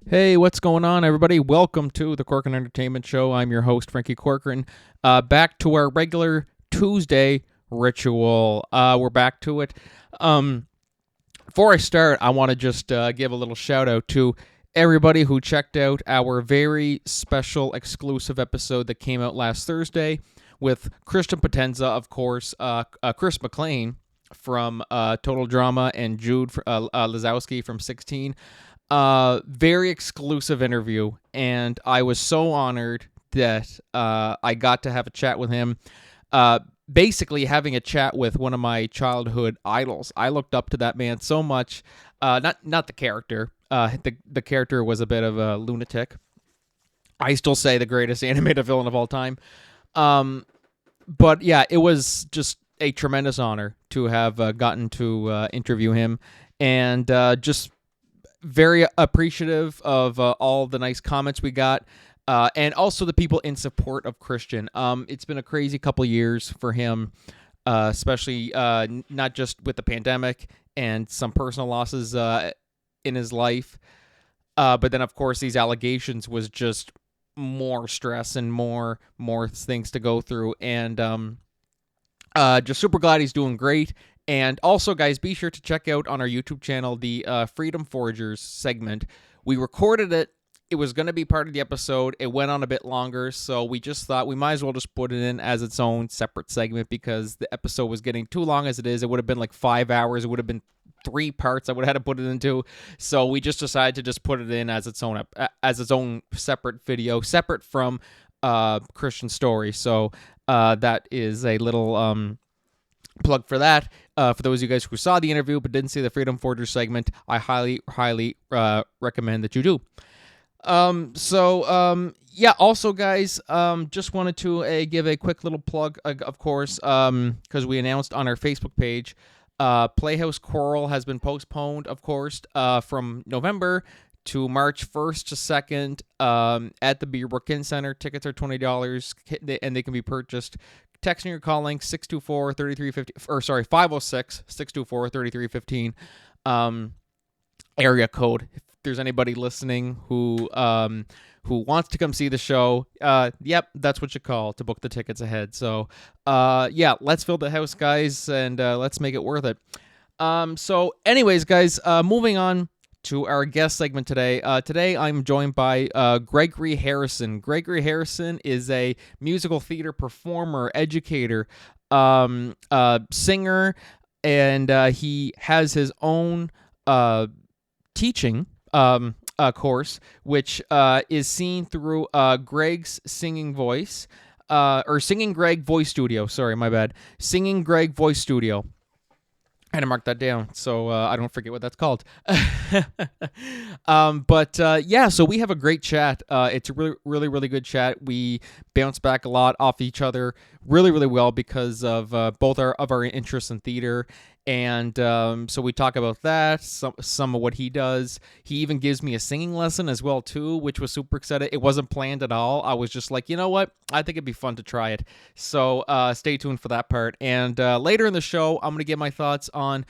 Hey, what's going on, everybody? Welcome to the Corcoran Entertainment Show. I'm your host, Franky Corcoran. Back to our regular Tuesday ritual. We're back to it. Um, Before I start, I want to just give a little shout out to everybody who checked out our very special exclusive episode that came out last Thursday with Christian Potenza, of course, Chris McLean from Total Drama, and Jude Lazowski from 16. Very exclusive interview, and I was so honored that I got to have a chat with him. Basically, having a chat with one of my childhood idols. I looked up to that man so much. Not the character. The character was a bit of a lunatic. I still say the greatest animated villain of all time. But yeah, it was just a tremendous honor to have gotten to interview him, and just very appreciative of all the nice comments we got, and also the people in support of Christian. It's been a crazy couple years for him, especially not just with the pandemic and some personal losses in his life, but then of course these allegations was just more stress and more things to go through, and just super glad he's doing great. And also, guys, be sure to check out on our YouTube channel the Freedom Forgers segment. We recorded it. It was going to be part of the episode. It went on a bit longer, so we just thought we might as well just put it in as its own separate segment because the episode was getting too long as it is. It would have been like 5 hours. It would have been 3 parts I would have had to put it into. So we just decided to just put it in as its own separate video, separate from Christian story. So that is a little plug for that. For those of you guys who saw the interview but didn't see the Freedom Forgers segment, I highly recommend that you do. Yeah, also, guys, just wanted to give a quick little plug, of course, because we announced on our Facebook page, Playhouse Choral has been postponed, of course, from November to March 1st to 2nd at the Beerbrook Inn Center. Tickets are $20, and they can be purchased texting or calling 624-3350, or sorry, 506-624-3315 area code. If there's anybody listening who wants to come see the show, yep, that's what you call to book the tickets ahead. So yeah, let's fill the house, guys, and let's make it worth it. So anyways, guys, moving on to our guest segment today. Today I'm joined by Gregory Harrison. Gregory Harrison is a musical theater performer, educator, singer, and he has his own teaching course, which is seen through Greg's Singing Voice, or Singing Greg Voice Studio. Sorry, my bad. Singing Greg Voice Studio. I had to mark that down so I don't forget what that's called. Yeah, so we have a great chat. It's a really good chat. We bounce back a lot off each other really well because of both our interests in theater. And so we talk about that, some of what he does. He even gives me a singing lesson as well, too, which was super exciting. It wasn't planned at all. I was just like, you know what? I think it'd be fun to try it. So stay tuned for that part. And later in the show, I'm going to give my thoughts on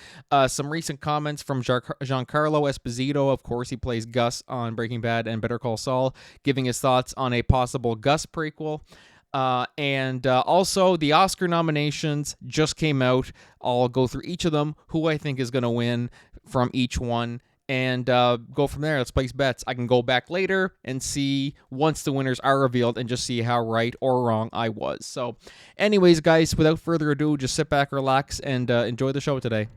some recent comments from Giancarlo Esposito. Of course, he plays Gus on Breaking Bad and Better Call Saul, giving his thoughts on a possible Gus prequel. And also, the Oscar nominations just came out. I'll go through each of them, who I think is going to win from each one, and go from there. Let's place bets. I can go back later and see once the winners are revealed and just see how right or wrong I was. So anyways, guys, without further ado, just sit back, relax, and enjoy the show today.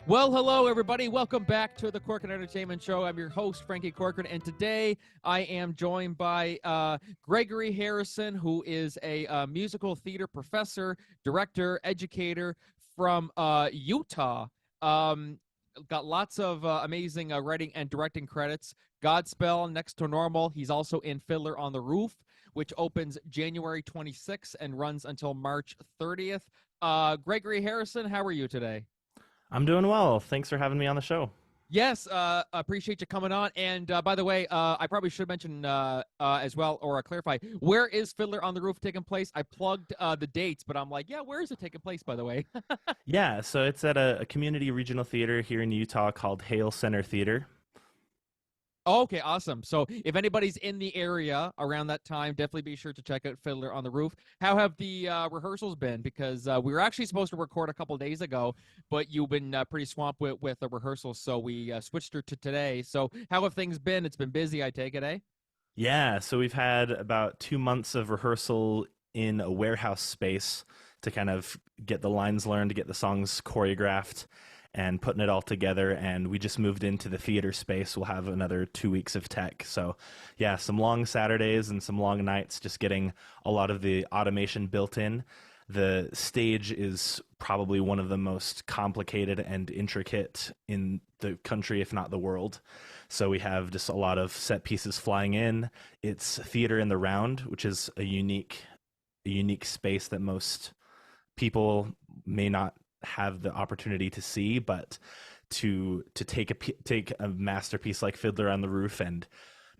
Well, hello, everybody. Welcome back to the Corcoran Entertainment Show. I'm your host, Franky Corcoran, and today I am joined by Gregory Harrison, who is a musical theater professor, director, educator from Utah. got lots of amazing writing and directing credits. Godspell, Next to Normal. He's also in Fiddler on the Roof, which opens January 26th and runs until March 30th. Gregory Harrison, how are you today? I'm doing well. Thanks for having me on the show. Yes, appreciate you coming on. And by the way, I probably should mention as well, or clarify, where is Fiddler on the Roof taking place? I plugged the dates, but I'm like, yeah, where is it taking place, by the way? Yeah, so it's at a community regional theater here in Utah called Hale Center Theater. Okay, awesome. So if anybody's in the area around that time, definitely be sure to check out Fiddler on the Roof. How have the rehearsals been? Because we were actually supposed to record a couple days ago, but you've been pretty swamped with the rehearsals, so we switched her to today. So how have things been? It's been busy, I take it, eh? Yeah, so we've had about 2 months of rehearsal in a warehouse space to kind of get the lines learned, get the songs choreographed, and putting it all together. And we just moved into the theater space. We'll have another 2 weeks of tech. So, yeah, some long Saturdays and some long nights, just getting a lot of the automation built in. The stage is probably one of the most complicated and intricate in the country, if not the world. So we have just a lot of set pieces flying in. It's theater in the round, which is a unique space that most people may not have the opportunity to see, but to take a masterpiece like Fiddler on the Roof and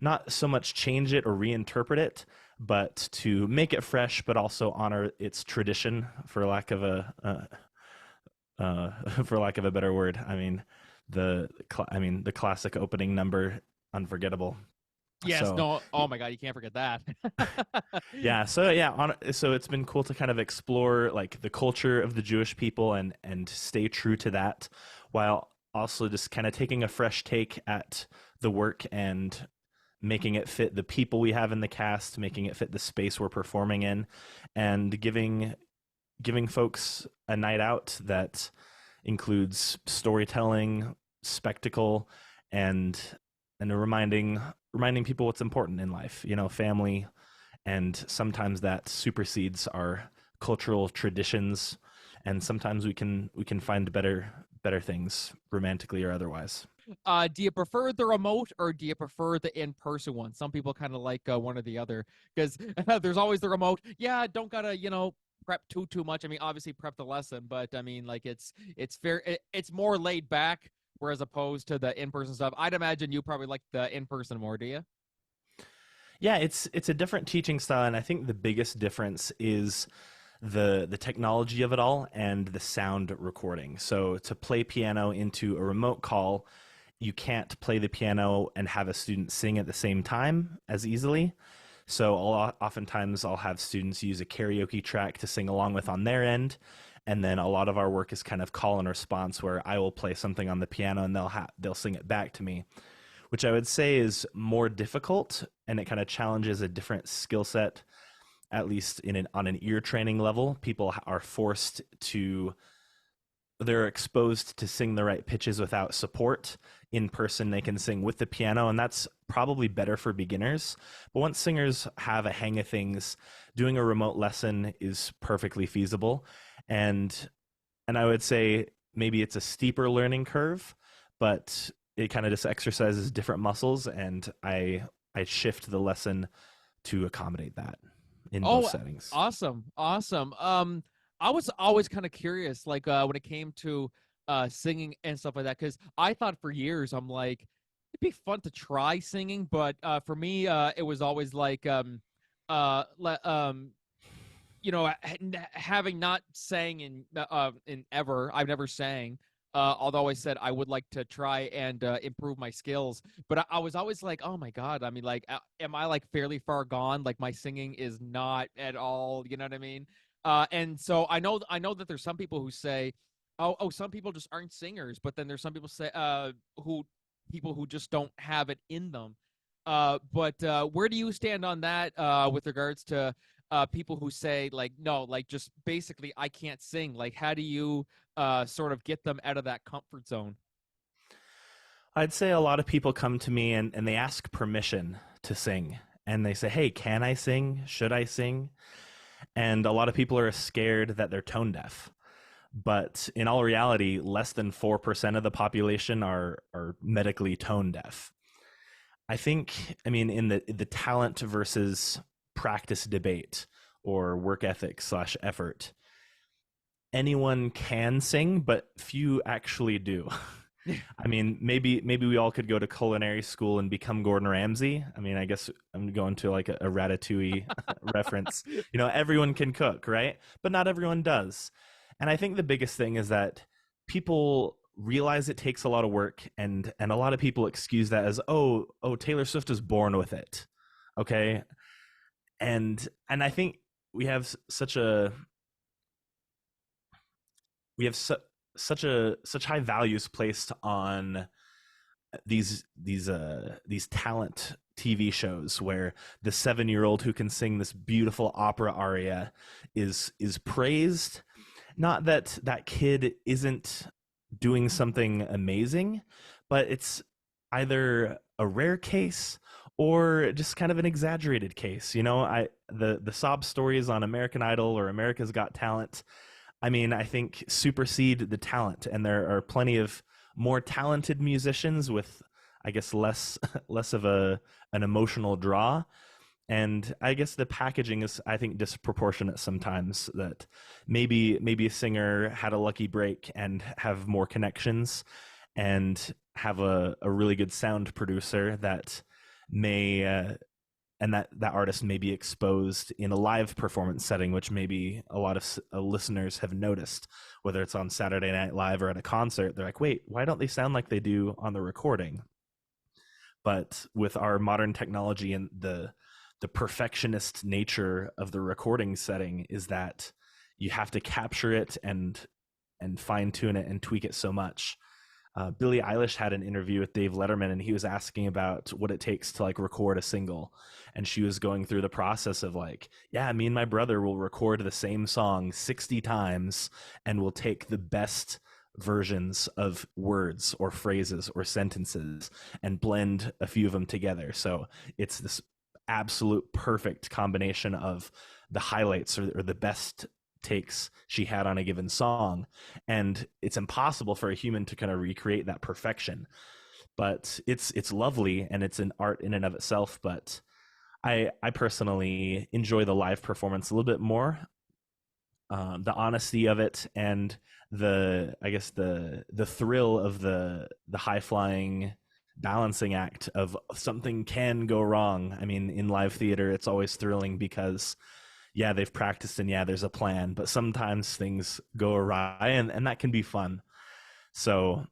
not so much change it or reinterpret it, but to make it fresh, but also honor its tradition, for lack of for lack of a better word. I mean the classic opening number, unforgettable. Yes, So no. Oh my God, you can't forget that. so it's been cool to kind of explore like the culture of the Jewish people and stay true to that, while also just kind of taking a fresh take at the work and making it fit the people we have in the cast, making it fit the space we're performing in, and giving folks a night out that includes storytelling, spectacle, and reminding people what's important in life. Family, and sometimes that supersedes our cultural traditions, and sometimes we can find better things romantically or otherwise. Do you prefer the remote or do you prefer the in-person one? Some people kind of like one or the other because there's always the remote. Yeah, don't gotta prep too much. I mean, obviously prep the lesson, but I mean like it's fair. It's more laid back, whereas opposed to the in-person stuff. I'd imagine you probably like the in-person more. Do you? Yeah, it's a different teaching style, and I think the biggest difference is the technology of it all and the sound recording. So to play piano into a remote call, you can't play the piano and have a student sing at the same time as easily. So oftentimes I'll have students use a karaoke track to sing along with on their end, and then a lot of our work is kind of call and response, where I will play something on the piano and they'll sing it back to me, which I would say is more difficult, and it kind of challenges a different skill set, at least on an ear training level. People are forced to they're exposed to sing the right pitches without support. In person, they can sing with the piano, and that's probably better for beginners. But once singers have a hang of things, doing a remote lesson is perfectly feasible. And I would say maybe it's a steeper learning curve, but it kind of just exercises different muscles, and I shift the lesson to accommodate that in both Oh, settings. awesome, awesome. I was always kind of curious, like when it came to singing and stuff like that, because I thought for years I'm like it'd be fun to try singing, but for me, it was always like uh, le- um, having not sang in ever, I've never sang. Although I said I would like to try and improve my skills, but I was always like, oh my God, I mean, like, am I like fairly far gone? Like my singing is not at all, you know what I mean? And so I know that there's some people who say, oh, some people just aren't singers, but then there's some people say, who people who just don't have it in them. But where do you stand on that with regards to people who say like no, like just basically I can't sing? Like how do you sort of get them out of that comfort zone? I'd say a lot of people come to me and they ask permission to sing. And they say, hey, can I sing? Should I sing? And a lot of people are scared that they're tone deaf. but in all reality, less than 4% of the population are medically tone deaf. I think, I mean, in the talent versus practice debate or work ethic slash effort, anyone can sing, but few actually do. I mean, maybe we all could go to culinary school and become Gordon Ramsay. I mean, I guess I'm going to like a Ratatouille reference. You know, everyone can cook, right? But not everyone does. And I think the biggest thing is that people realize it takes a lot of work, and a lot of people excuse that as, oh, Taylor Swift is born with it. Okay? And I think we have such a we have su- such high values placed on these talent TV shows where the 7-year-old who can sing this beautiful opera aria is praised. Not that that kid isn't doing something amazing, but it's either a rare case or just kind of an exaggerated case. You know, the sob stories on American Idol or America's Got Talent, I mean, I think supersede the talent, and there are plenty of more talented musicians with, I guess, less less of an emotional draw. And I guess the packaging is, I think, disproportionate sometimes. That maybe a singer had a lucky break and have more connections, and have a really good sound producer that may and that artist may be exposed in a live performance setting, which maybe a lot of listeners have noticed, whether it's on Saturday Night Live or at a concert. They're like, wait, why don't they sound like they do on the recording? But with our modern technology and the perfectionist nature of the recording setting is that you have to capture it and fine tune it and tweak it so much. Billie Eilish had an interview with Dave Letterman, and he was asking about what it takes to like record a single, and she was going through the process of like, yeah, me and my brother will record the same song 60 times, and we'll take the best versions of words or phrases or sentences and blend a few of them together. So it's this absolute perfect combination of the highlights or the best takes she had on a given song, and it's impossible for a human to kind of recreate that perfection. But it's lovely, and it's an art in and of itself. But I personally enjoy the live performance a little bit more, the honesty of it, and the, I guess, the thrill of the high flying balancing act of something can go wrong. I mean, in live theater, it's always thrilling because, yeah, they've practiced and yeah, there's a plan, but sometimes things go awry, and that can be fun. So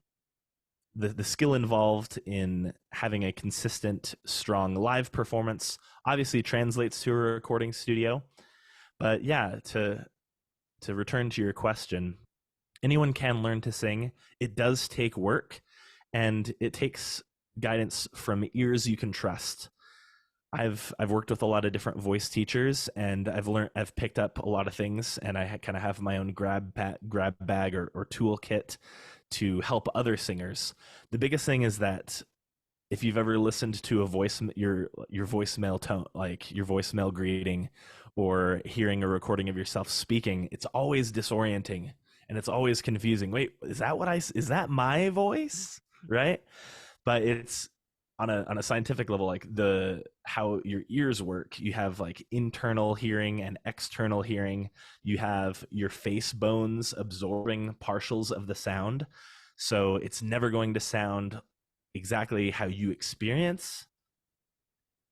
the skill involved in having a consistent, strong live performance obviously translates to a recording studio. But yeah, to return to your question, anyone can learn to sing. It does take work, and it takes guidance from ears you can trust. I've worked with a lot of different voice teachers, and I've picked up a lot of things, and I kind of have my own grab bag or toolkit to help other singers. The biggest thing is that if you've ever listened to a voice, your voicemail tone, like your voicemail greeting, or hearing a recording of yourself speaking, it's always disorienting and it's always confusing. Wait, is that my voice? Right? But it's on a scientific level, like the how your ears work. You have like internal hearing and external hearing. You have your face bones absorbing partials of the sound. So it's never going to sound exactly how you experience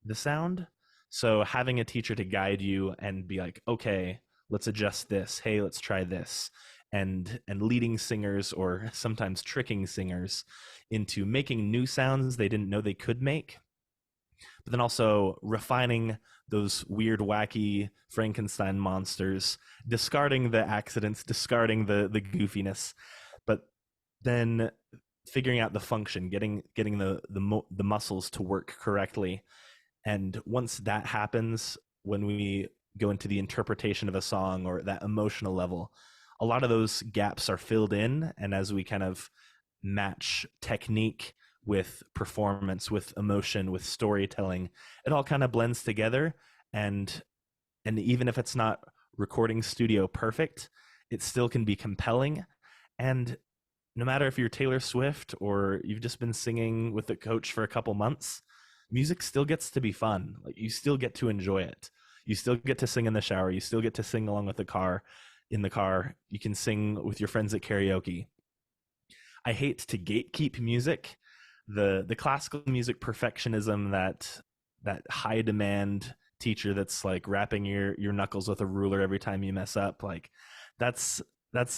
the sound. So having a teacher to guide you and be like, okay, let's adjust this. Hey, let's try this. And leading singers, or sometimes tricking singers into making new sounds they didn't know they could make, but then also refining those weird, wacky Frankenstein monsters, discarding the accidents, discarding the goofiness, but then figuring out the function, getting the muscles to work correctly. And once that happens, when we go into the interpretation of a song or that emotional level, a lot of those gaps are filled in. And as we kind of match technique with performance, with emotion, with storytelling, it all kind of blends together. And even if it's not recording studio perfect, it still can be compelling. And no matter if you're Taylor Swift or you've just been singing with a coach for a couple months, music still gets to be fun. Like, you still get to enjoy it. You still get to sing in the shower. You still get to sing along with the car in the car. You can sing with your friends at karaoke. I hate to gatekeep music. The classical music perfectionism, that high demand teacher that's like rapping your knuckles with a ruler every time you mess up, like that's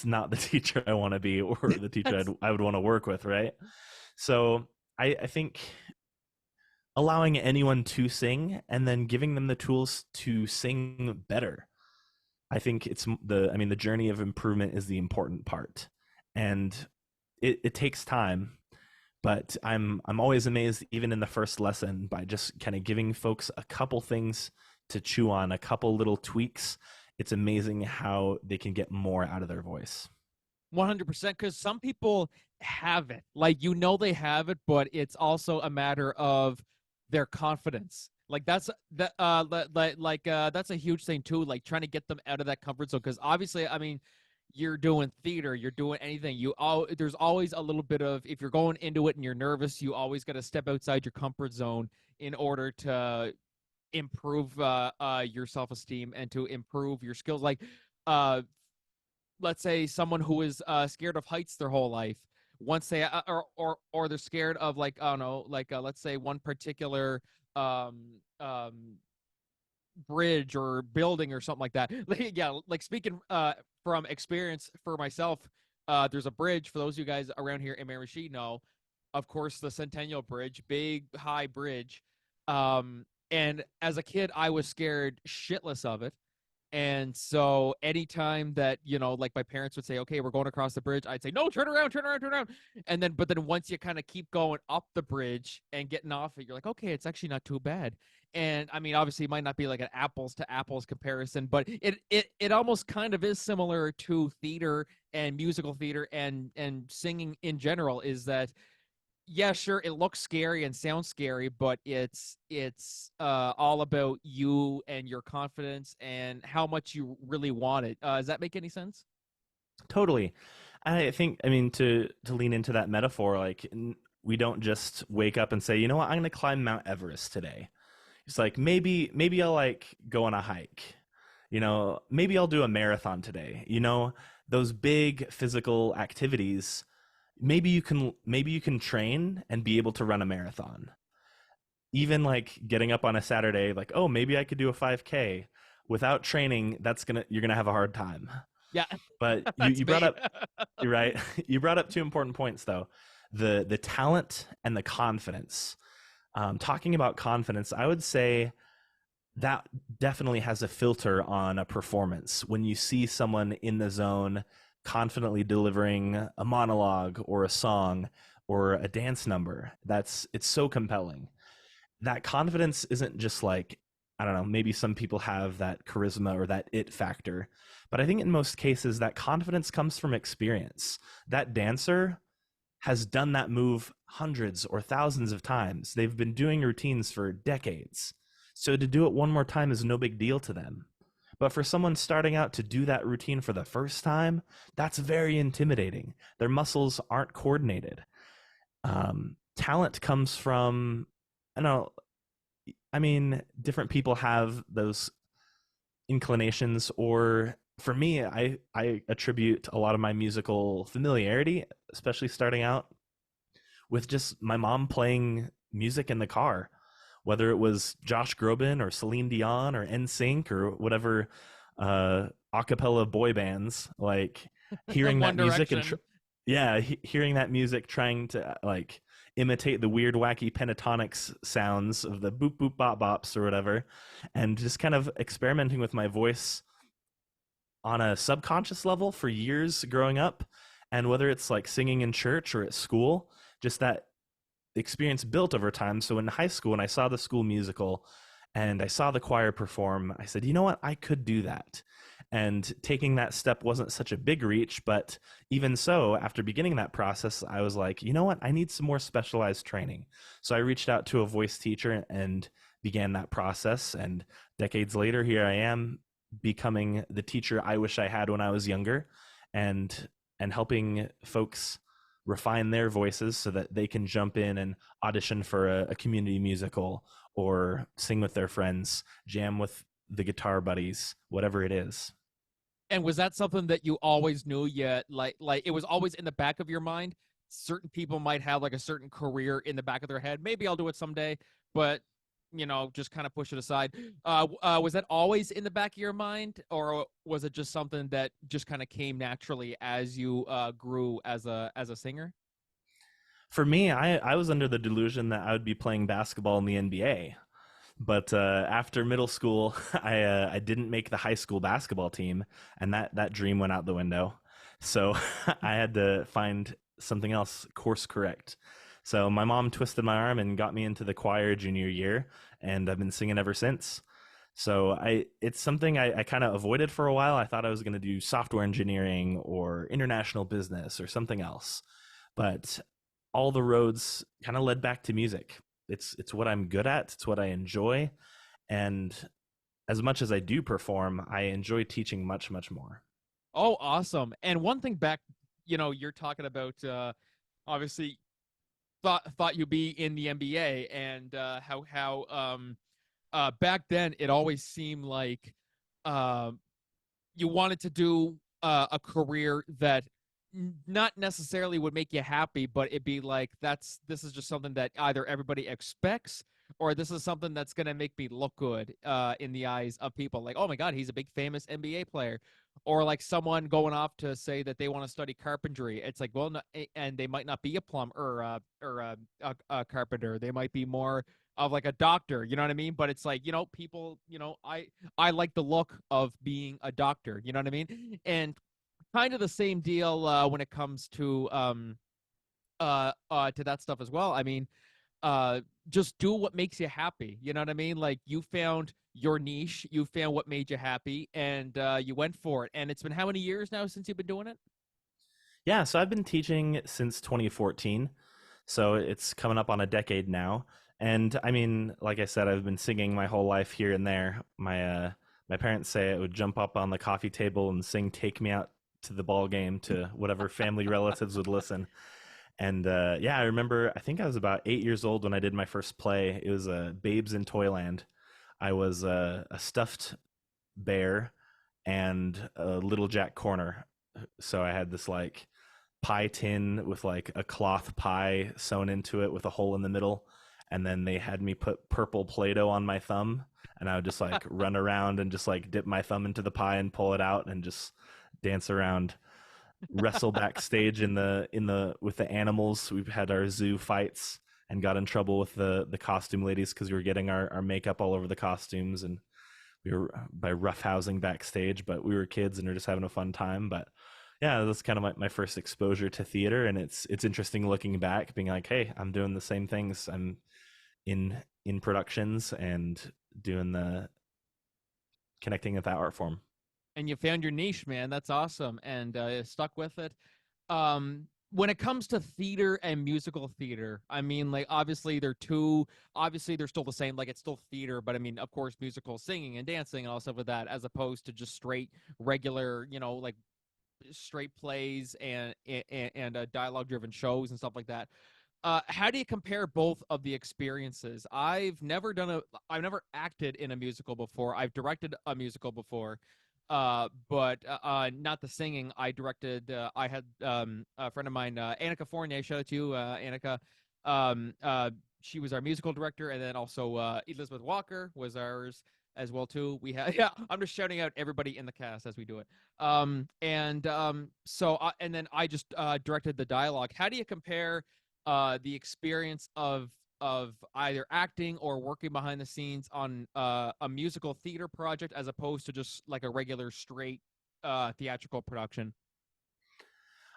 not the teacher I want to be, or the teacher I would want to work with, right? So I think allowing anyone to sing and then giving them the tools to sing better. I think the journey of improvement is the important part. And it takes time, but I'm always amazed, even in the first lesson, by just kind of giving folks a couple things to chew on, a couple little tweaks. It's amazing how they can get more out of their voice. 100%, because some people have it, like, they have it, but it's also a matter of their confidence. Like, that's that's a huge thing too, like trying to get them out of that comfort zone, because obviously, I mean, you're doing theater, you're doing anything, there's always a little bit of, if you're going into it and you're nervous, you always got to step outside your comfort zone in order to improve your self-esteem and to improve your skills. Like, uh let's say someone who is scared of heights their whole life, once they or they're scared of, like, I don't know, like, let's say one particular um um bridge or building or something like that. Like, yeah, like, speaking from experience for myself, there's a bridge, for those of you guys around here in Miramichi know, of course, the Centennial Bridge, big high bridge. And as a kid, I was scared shitless of it. And so anytime that, like, my parents would say, okay, we're going across the bridge, I'd say, no, turn around, turn around, turn around. But then once you kind of keep going up the bridge and getting off it, you're like, okay, it's actually not too bad. And I mean, obviously it might not be like an apples to apples comparison, but it almost kind of is similar to theater and musical theater and singing in general, is that, yeah, sure, it looks scary and sounds scary, but it's all about you and your confidence and how much you really want it. Does that make any sense? Totally. I think, I mean, to lean into that metaphor, like, we don't just wake up and say, you know what, I'm going to climb Mount Everest today. It's like, maybe I'll, like, go on a hike. Maybe I'll do a marathon today. Those big physical activities, maybe you can train and be able to run a marathon. Even, like, getting up on a Saturday, like, oh, maybe I could do a 5K. Without training, you're gonna have a hard time. Yeah, But you, that's you brought me. up you're right. You brought up two important points, though: the talent and the confidence. Talking about confidence, I would say that definitely has a filter on a performance. When you see someone in the zone, confidently delivering a monologue or a song or a dance number, it's so compelling. That confidence isn't just like, I don't know, maybe some people have that charisma or that it factor, but I think in most cases that confidence comes from experience. That dancer has done that move hundreds or thousands of times. They've been doing routines for decades. So to do it one more time is no big deal to them. But for someone starting out to do that routine for the first time, that's very intimidating. Their muscles aren't coordinated. Talent comes from, I don't know, I mean, different people have those inclinations, or for me, I attribute a lot of my musical familiarity, especially starting out, with just my mom playing music in the car, whether it was Josh Groban or Celine Dion or NSYNC or whatever a cappella boy bands, like, hearing One that music Direction. yeah, hearing that music, trying to, like, imitate the weird, wacky pentatonics sounds of the boop boop bop bops or whatever, and just kind of experimenting with my voice on a subconscious level for years growing up. And whether it's like singing in church or at school, just that experience built over time. So in high school, when I saw the school musical and I saw the choir perform, I said, you know what, I could do that. And taking that step wasn't such a big reach, but even so, after beginning that process, I was like, you know what, I need some more specialized training. So I reached out to a voice teacher and began that process. And decades later, here I am, becoming the teacher I wish I had when I was younger, and helping folks refine their voices so that they can jump in and audition for a community musical or sing with their friends, jam with the guitar buddies, whatever it is. And was that something that you always knew yet? Like it was always in the back of your mind? Certain people might have like a certain career in the back of their head. Maybe I'll do it someday, but just kind of push it aside. Was that always in the back of your mind, or was it just something that just kind of came naturally as you grew as a singer? For me, I was under the delusion that I would be playing basketball in the NBA. But after middle school, I didn't make the high school basketball team, and that dream went out the window. So I had to find something else course correct. So my mom twisted my arm and got me into the choir junior year, and I've been singing ever since. So it's something I kind of avoided for a while. I thought I was going to do software engineering or international business or something else, but all the roads kind of led back to music. It's what I'm good at. It's what I enjoy, and as much as I do perform, I enjoy teaching much, much more. Oh, awesome. And one thing back, you're talking about obviously thought you'd be in the NBA, and how back then it always seemed like uh, you wanted to do a career that not necessarily would make you happy, but it'd be like this is just something that either everybody expects, or this is something that's going to make me look good in the eyes of people. Like, oh my God, he's a big famous NBA player, or like someone going off to say that they want to study carpentry. It's like, well, no, and they might not be a plumber or a carpenter. They might be more of like a doctor. You know what I mean? But it's like, people, I like the look of being a doctor. You know what I mean? And kind of the same deal when it comes to that stuff as well. I mean, just do what makes you happy. You know what I mean? Like you found your niche, you found what made you happy, and you went for it. And it's been how many years now since you've been doing it? Yeah, so I've been teaching since 2014, so it's coming up on a decade now. And I mean, like I said, I've been singing my whole life here and there. My parents say I would jump up on the coffee table and sing "Take Me Out to the Ball Game" to whatever family relatives would listen. And yeah, I remember. I think I was about 8 years old when I did my first play. It was Babes in Toyland. I was a stuffed bear and a little Jack Corner. So I had this like pie tin with like a cloth pie sewn into it with a hole in the middle. And then they had me put purple Play-Doh on my thumb, and I would just like run around and just like dip my thumb into the pie and pull it out and just dance around, wrestle backstage in the with the animals. We've had our zoo fights and got in trouble with the costume ladies because we were getting our makeup all over the costumes, and we were by roughhousing backstage, but we were kids and we are just having a fun time. But yeah, that's kind of my first exposure to theater, and it's interesting looking back, being like, hey, I'm doing the same things. I'm in productions and doing the connecting with that art form. And you found your niche, man. That's awesome, and stuck with it. When it comes to theater and musical theater, I mean, like obviously they're still the same. Like it's still theater, but I mean, of course, musical singing and dancing and all stuff with that, as opposed to just straight regular, like straight plays and dialogue driven shows and stuff like that. How do you compare both of the experiences? I've never acted in a musical before. I've directed a musical before, but not the singing. I directed. I had a friend of mine, Annika Fournier. Shout out to you, Annika. She was our musical director, and then also Elizabeth Walker was ours as well too. We had yeah. I'm just shouting out everybody in the cast as we do it. And then I just directed the dialogue. How do you compare the experience of either acting or working behind the scenes on a musical theater project as opposed to just like a regular straight theatrical production?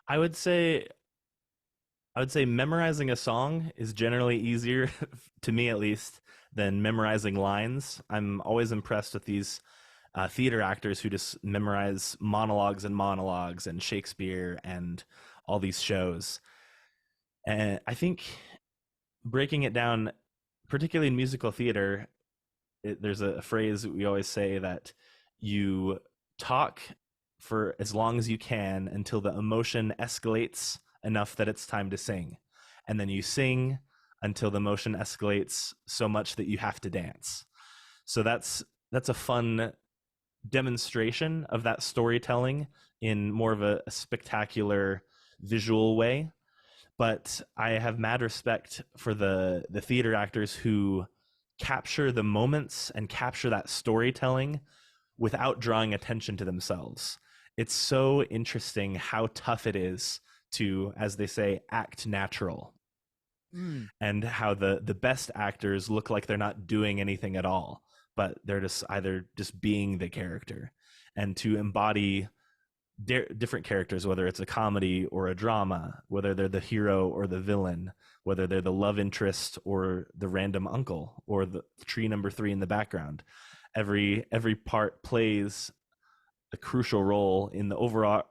I would say I would say memorizing a song is generally easier, to me at least, than memorizing lines. I'm always impressed with these theater actors who just memorize monologues and Shakespeare and all these shows. And I think breaking it down, particularly in musical theater, there's a phrase we always say that you talk for as long as you can until the emotion escalates enough that it's time to sing. And then you sing until the emotion escalates so much that you have to dance. So that's a fun demonstration of that storytelling in more of a spectacular visual way. But I have mad respect for the theater actors who capture the moments and capture that storytelling without drawing attention to themselves. It's so interesting how tough it is to, as they say, act natural, Mm. and how the best actors look like they're not doing anything at all, but they're just either just being the character. And to embody different characters, whether it's a comedy or a drama, whether they're the hero or the villain, whether they're the love interest or the random uncle or the tree number 3 in the background. Every part plays a crucial role in the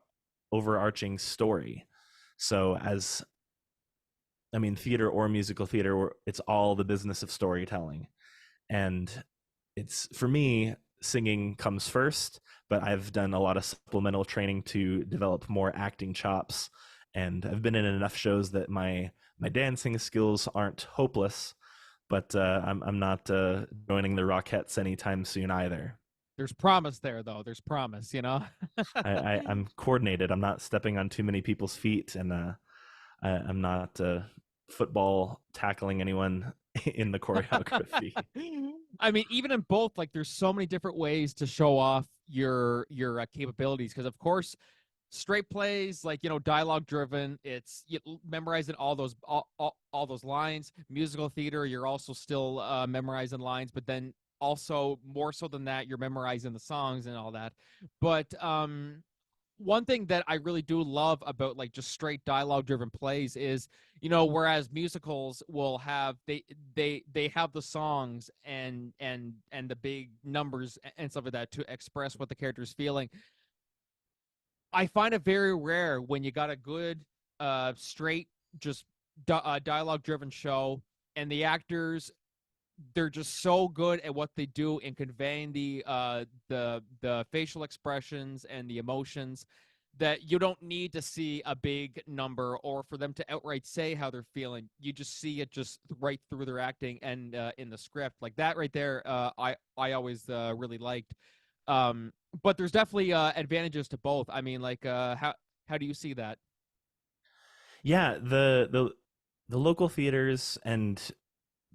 overarching story. So as I mean, theater or musical theater, it's all the business of storytelling. And it's, for me, singing comes first, but I've done a lot of supplemental training to develop more acting chops. And I've been in enough shows that my dancing skills aren't hopeless, but I'm not joining the Rockettes anytime soon either. There's promise there, though. There's promise, you know? I'm coordinated. I'm not stepping on too many people's feet, and I'm not football tackling anyone in the choreography. I mean, even in both, like, there's so many different ways to show off your capabilities. Because of course, straight plays, like, dialogue driven, it's memorizing all those lines. Musical theater, you're also still memorizing lines, but then also more so than that, you're memorizing the songs and all that. But one thing that I really do love about, like, just straight dialogue driven plays is, whereas musicals will have, they have the songs and the big numbers and stuff like that to express what the character's feeling. I find it very rare when you got a good straight, just dialogue driven show, and the actors, they're just so good at what they do in conveying the facial expressions and the emotions, that you don't need to see a big number or for them to outright say how they're feeling. You just see it just right through their acting and in the script. Like that right there, I always really liked. But there's definitely advantages to both. I mean, like, how do you see that? Yeah, the local theaters and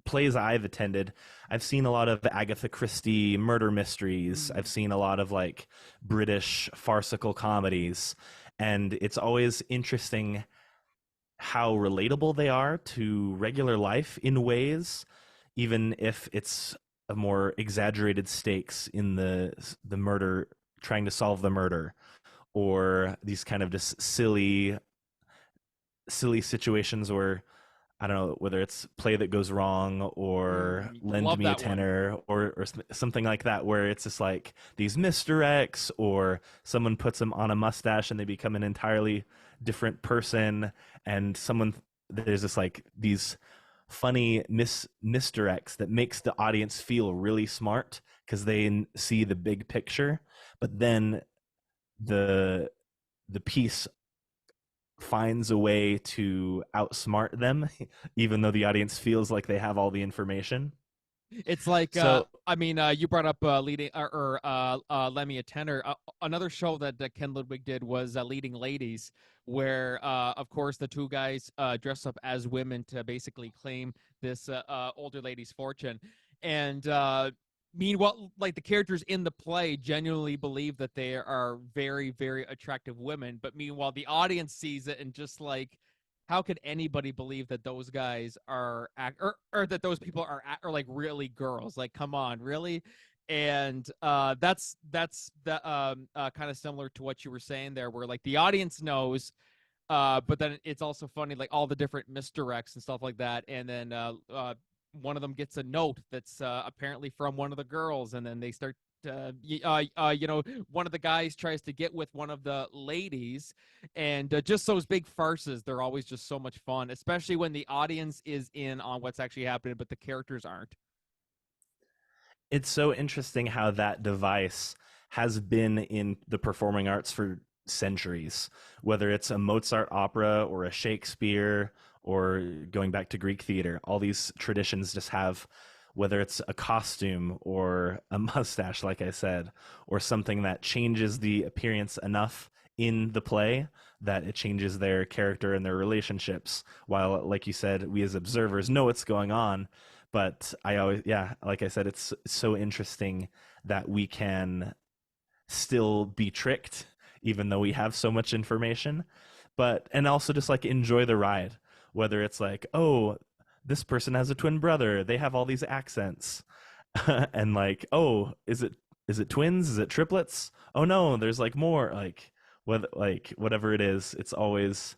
plays I've attended, I've seen a lot of Agatha Christie murder mysteries. I've Mm. seen a lot of like British farcical comedies, and it's always interesting how relatable they are to regular life in ways, even if it's a more exaggerated stakes in the murder, trying to solve the murder, or these kind of just silly situations where, I don't know, whether it's play that goes wrong or lend Love me a that one. tenor, or something like that, where it's just like these misdirects, or someone puts them on a mustache and they become an entirely different person, and there's just like these funny misdirects that makes the audience feel really smart because they see the big picture, but then the the piece finds a way to outsmart them, even though the audience feels like they have all the information. It's like, So I mean, you brought up leading or Lend Me a Tenor. Another show that Ken Ludwig did was Leading Ladies, where, of course, the two guys dress up as women to basically claim this older lady's fortune. And meanwhile, like, the characters in the play genuinely believe that they are very, very attractive women. But meanwhile, the audience sees it and just like, how could anybody believe that those guys are or that those people are like really girls? Like, come on, really? And that's the kind of similar to what you were saying there, where like the audience knows, but then it's also funny, like all the different misdirects and stuff like that, and then one of them gets a note that's apparently from one of the girls, and then they start one of the guys tries to get with one of the ladies, and just those big farces, they're always just so much fun, especially when the audience is in on what's actually happening, but the characters aren't. it's so interesting how that device has been in the performing arts for centuries, whether it's a Mozart opera or a Shakespeare or going back to Greek theater. All these traditions just have, whether it's a costume or a mustache, like I said, or something that changes the appearance enough in the play that it changes their character and their relationships. While, like you said, we as observers know what's going on. But I always, yeah, like I said, it's so interesting that we can still be tricked even though we have so much information, but and also just like enjoy the ride, whether it's like, oh, this person has a twin brother, they have all these accents. And like, oh, is it twins, is it triplets, oh no, there's like more, like whatever it is, it's always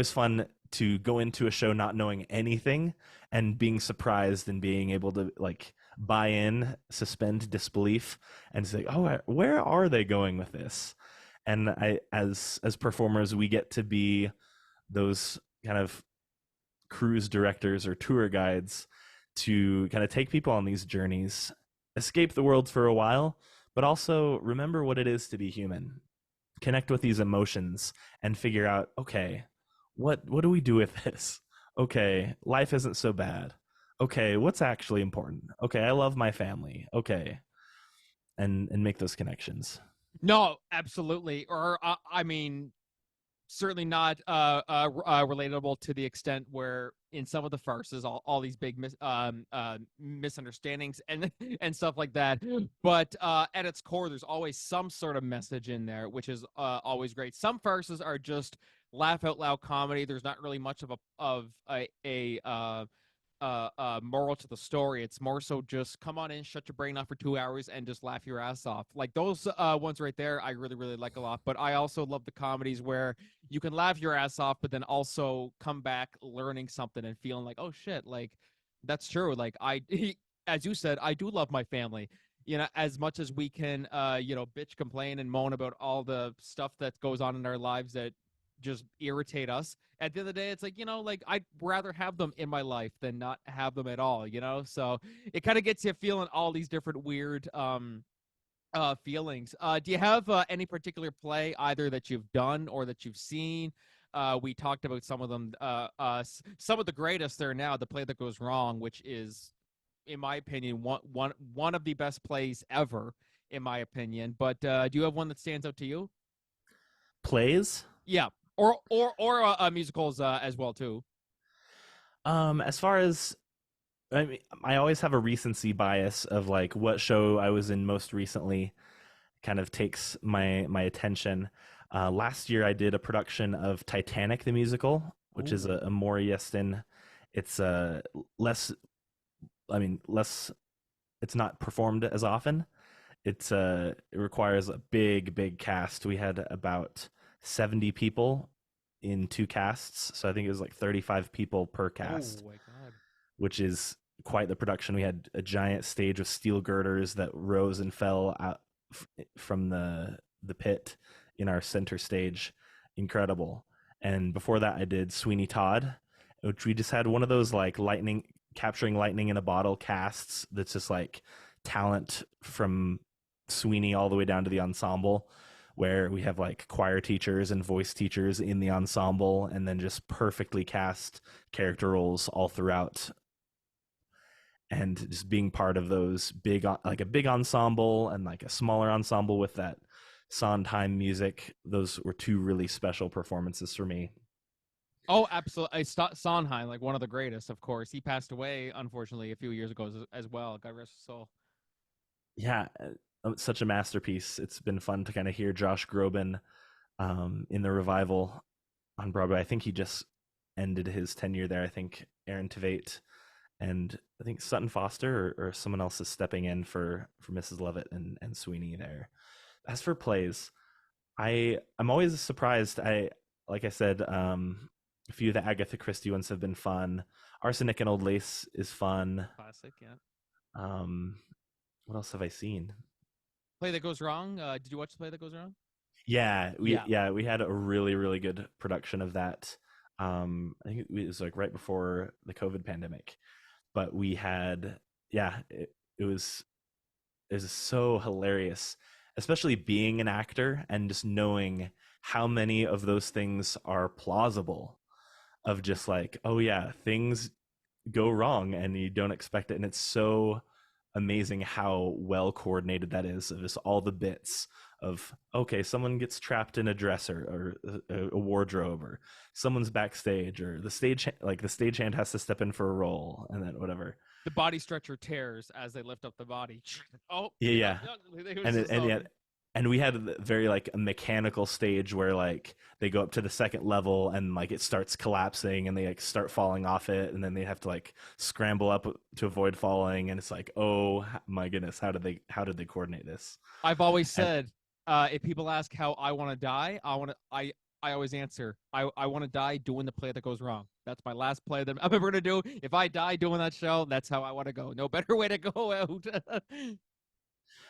fun to go into a show not knowing anything and being surprised and being able to like buy in, suspend disbelief, and say, "Oh, where are they going with this?" And as performers, we get to be those kind of cruise directors or tour guides to kind of take people on these journeys, escape the world for a while, but also remember what it is to be human, connect with these emotions and figure out, okay, what do we do with this? Okay, life isn't so bad. Okay, what's actually important? Okay, I love my family. Okay, and make those connections. No, absolutely. Or I mean, certainly not relatable to the extent where in some of the farces all these big misunderstandings and and stuff like that, but at its core there's always some sort of message in there, which is always great. Some farces are just laugh out loud comedy. There's not really much of a moral to the story. It's more so just come on in, shut your brain off for 2 hours, and just laugh your ass off. Like those ones right there, I really really like a lot. But I also love the comedies where you can laugh your ass off, but then also come back learning something and feeling like, oh shit, like that's true. Like as you said, I do love my family. You know, as much as we can, bitch, complain, and moan about all the stuff that goes on in our lives that just irritate us. At the end of the day, it's like, like I'd rather have them in my life than not have them at all. So it kind of gets you feeling all these different weird feelings. Do you have any particular play either that you've done or that you've seen? We talked about some of them. Some of the greatest there now, The Play That Goes Wrong, which is, in my opinion, one of the best plays ever, in my opinion. But do you have one that stands out to you? Plays. Yeah, or musicals as well too. As far as, I mean, I always have a recency bias of like what show I was in most recently kind of takes my attention. Last year, I did a production of Titanic the musical, which is Oh, a Maury Yeston. It's less. I mean, less. It's not performed as often. It requires a big cast. We had about 70 people in two casts, so I think it was like 35 people per oh cast, my God. which is quite the production. We had a giant stage with steel girders that rose and fell out from the pit in our center stage. Incredible. And before that, I did Sweeney Todd, which we just had one of those like lightning, capturing lightning in a bottle casts that's just like talent from Sweeney all the way down to the ensemble, where we have like choir teachers and voice teachers in the ensemble and then just perfectly cast character roles all throughout, and just being part of those big, like a big ensemble and like a smaller ensemble with that Sondheim music, those were two really special performances for me. Oh, absolutely. Sondheim, like one of the greatest, of course. He passed away, unfortunately, a few years ago as well. God rest his soul. Yeah, such a masterpiece. It's been fun to kind of hear Josh Groban in the revival on Broadway. I think he just ended his tenure there. I think Aaron Tveit and I think Sutton Foster or someone else is stepping in for Mrs. Lovett and Sweeney there. As for plays, I'm always surprised. I Like I said, a few of the Agatha Christie ones have been fun. Arsenic and Old Lace is fun. Classic, yeah. Um, what else have I seen? Play That Goes Wrong. Did you watch The Play That Goes Wrong? Yeah. Yeah, we had a really good production of that. I think it was like right before the COVID pandemic, but we had, yeah, it was so hilarious, especially being an actor and just knowing how many of those things are plausible, of just like, oh yeah, things go wrong and you don't expect it. And it's so amazing how well coordinated that is, of just all the bits of, okay, someone gets trapped in a dresser or a wardrobe, or someone's backstage, or the stagehand has to step in for a role, and then whatever. The body stretcher tears as they lift up the body. Oh, Yeah, yep, yeah. yep. It was and just and yet and we had a very like a mechanical stage where like they go up to the second level and like it starts collapsing and they like start falling off it, and then they have to like scramble up to avoid falling, and it's like, oh my goodness, how did they coordinate this? I've always And said, if people ask how I want to die, I always answer, I want to die doing the play that goes wrong. That's my last play that I'm ever gonna do. If I die doing that show, that's how I want to go. No better way to go out.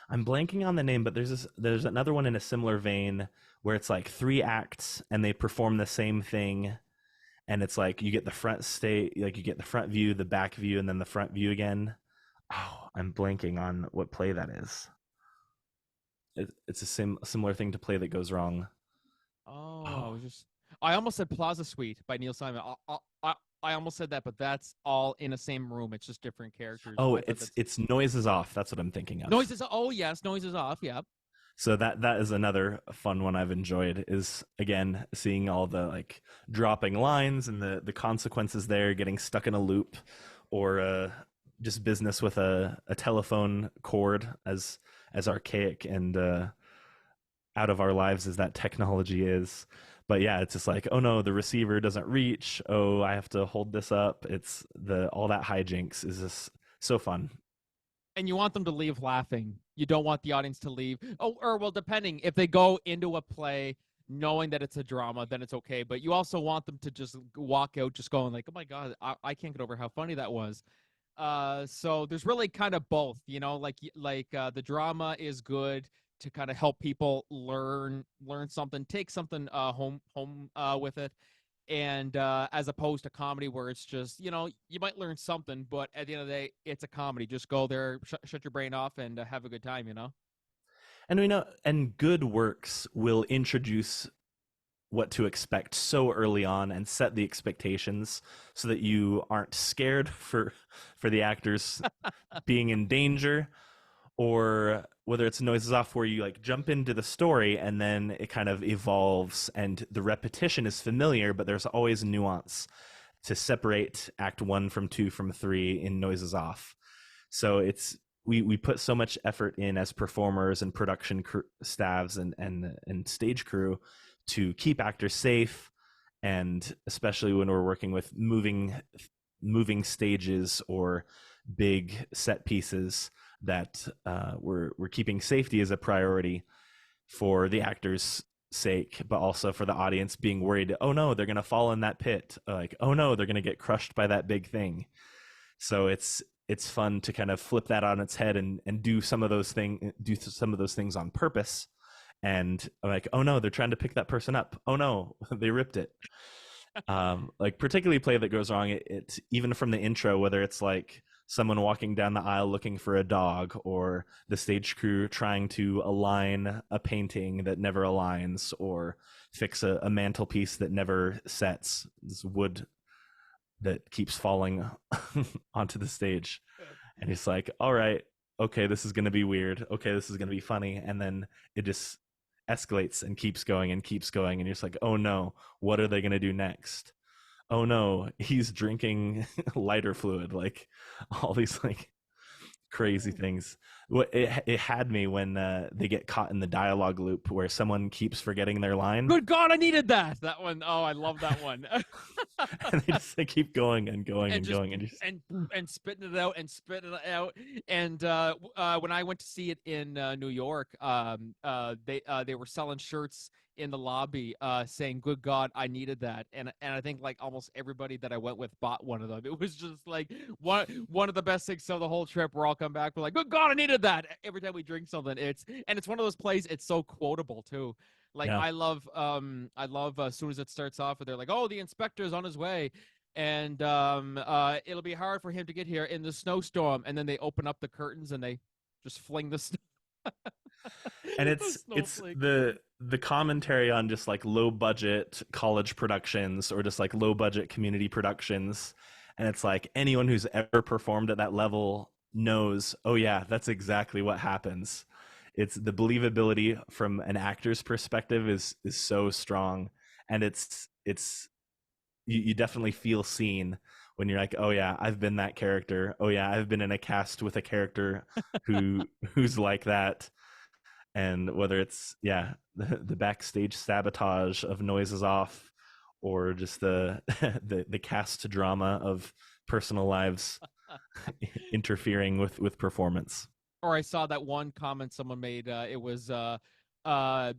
I'm blanking on the name, but there's another one in a similar vein where it's like three acts and they perform the same thing, and it's like you get the front state, like you get the front view, the back view, and then the front view again. Oh, I'm blanking on what play that is. It's a similar thing to play that goes wrong. Oh, Oh, I almost said Plaza Suite by Neil Simon. I almost said that, but that's all in the same room. It's just different characters. oh, But it's that's it's noises off. That's what I'm thinking of. noises. Oh yes, noises off. Yeah. So that is another fun one I've enjoyed, is again seeing all the like dropping lines and the consequences there, getting stuck in a loop, or just business with a telephone cord, as archaic and out of our lives as that technology is. But yeah, it's just like, oh no, the receiver doesn't reach. Oh, I have to hold this up. It's the all that hijinks is just so fun. And you want them to leave laughing. You don't want the audience to leave. Oh, or well, depending, if they go into a play knowing that it's a drama, then it's okay. But you also want them to just walk out just going like, oh my God, I can't get over how funny that was. So there's really kind of both, like the drama is good to kind of help people learn something, take something home with it, and as opposed to comedy where it's just, you might learn something, but at the end of the day it's a comedy. Just go there, shut your brain off, and have a good time. And we know, and good works will introduce what to expect so early on and set the expectations so that you aren't scared for the actors being in danger, or whether it's noises off where you like jump into the story and then it kind of evolves and the repetition is familiar, but there's always nuance to separate act 1 from 2 from 3 in noises off. So it's we put so much effort in as performers and production staffs and stage crew to keep actors safe, and especially when we're working with moving stages or big set pieces, that we're keeping safety as a priority for the actors' sake, but also for the audience being worried, oh no, they're going to fall in that pit, like, oh no, they're going to get crushed by that big thing. So it's fun to kind of flip that on its head and do some of those things on purpose, and like, oh no, they're trying to pick that person up, oh no, they ripped it. Like particularly play that goes wrong, it even from the intro, whether it's like someone walking down the aisle looking for a dog, or the stage crew trying to align a painting that never aligns, or fix a mantelpiece that never sets, this wood that keeps falling onto the stage. And it's like, all right, okay, this is going to be weird, okay, this is going to be funny, and then it just escalates and keeps going and keeps going, and you're just like, oh no, what are they going to do next? Oh no, he's drinking lighter fluid, like all these like crazy things. It had me when they get caught in the dialogue loop where someone keeps forgetting their line. Good God, I needed that one. Oh, I love that one. And they keep going and going and and just going and just and spitting it out and spitting it out. And when I went to see it in New York, they were selling shirts in the lobby saying, "Good God, I needed that." And I think like almost everybody that I went with bought one of them. It was just like one of the best things of the whole trip. We're all come back, we're like, "Good God, I needed that." Every time we drink something, it's one of those plays. It's so quotable too. Like yeah. I love as soon as it starts off, they're like, "Oh, the inspector's on his way." And it'll be hard for him to get here in the snowstorm. And then they open up the curtains and they just fling the snow. And A it's snowflake. the commentary on just like low budget college productions or just like low budget community productions, and it's like anyone who's ever performed at that level knows, oh yeah, that's exactly what happens. It's the believability from an actor's perspective is so strong, and it's you definitely feel seen when you're like, oh yeah, I've been that character. Oh yeah, I've been in a cast with a character who's like that. And whether it's the backstage sabotage of noises off, or just the the cast drama of personal lives interfering with performance. Or I saw that one comment someone made. It was uh, I'm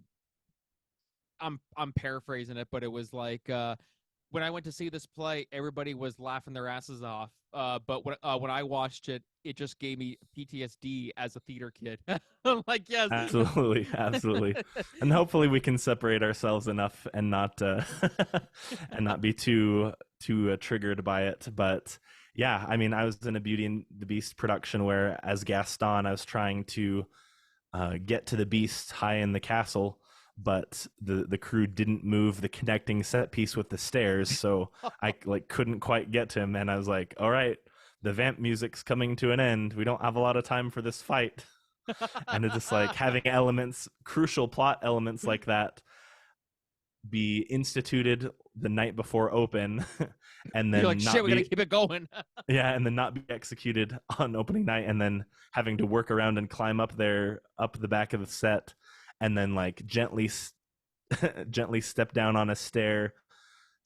paraphrasing it, but it was like when I went to see this play, everybody was laughing their asses off. But when I watched it, it just gave me PTSD as a theater kid. I'm like, yes. Absolutely, absolutely, and hopefully we can separate ourselves enough and not and not be too triggered by it. But yeah, I mean, I was in a Beauty and the Beast production where, as Gaston, I was trying to get to the Beast high in the castle, but the crew didn't move the connecting set piece with the stairs, so I like couldn't quite get to him. And I was like, all right, the vamp music's coming to an end. We don't have a lot of time for this fight. And it's just like having elements, crucial plot elements like that, be instituted the night before open, and You're like, then shit, not we gotta be keep it going. yeah, and then not be executed on opening night, and then having to work around and climb up the back of the set, and then like gently step down on a stair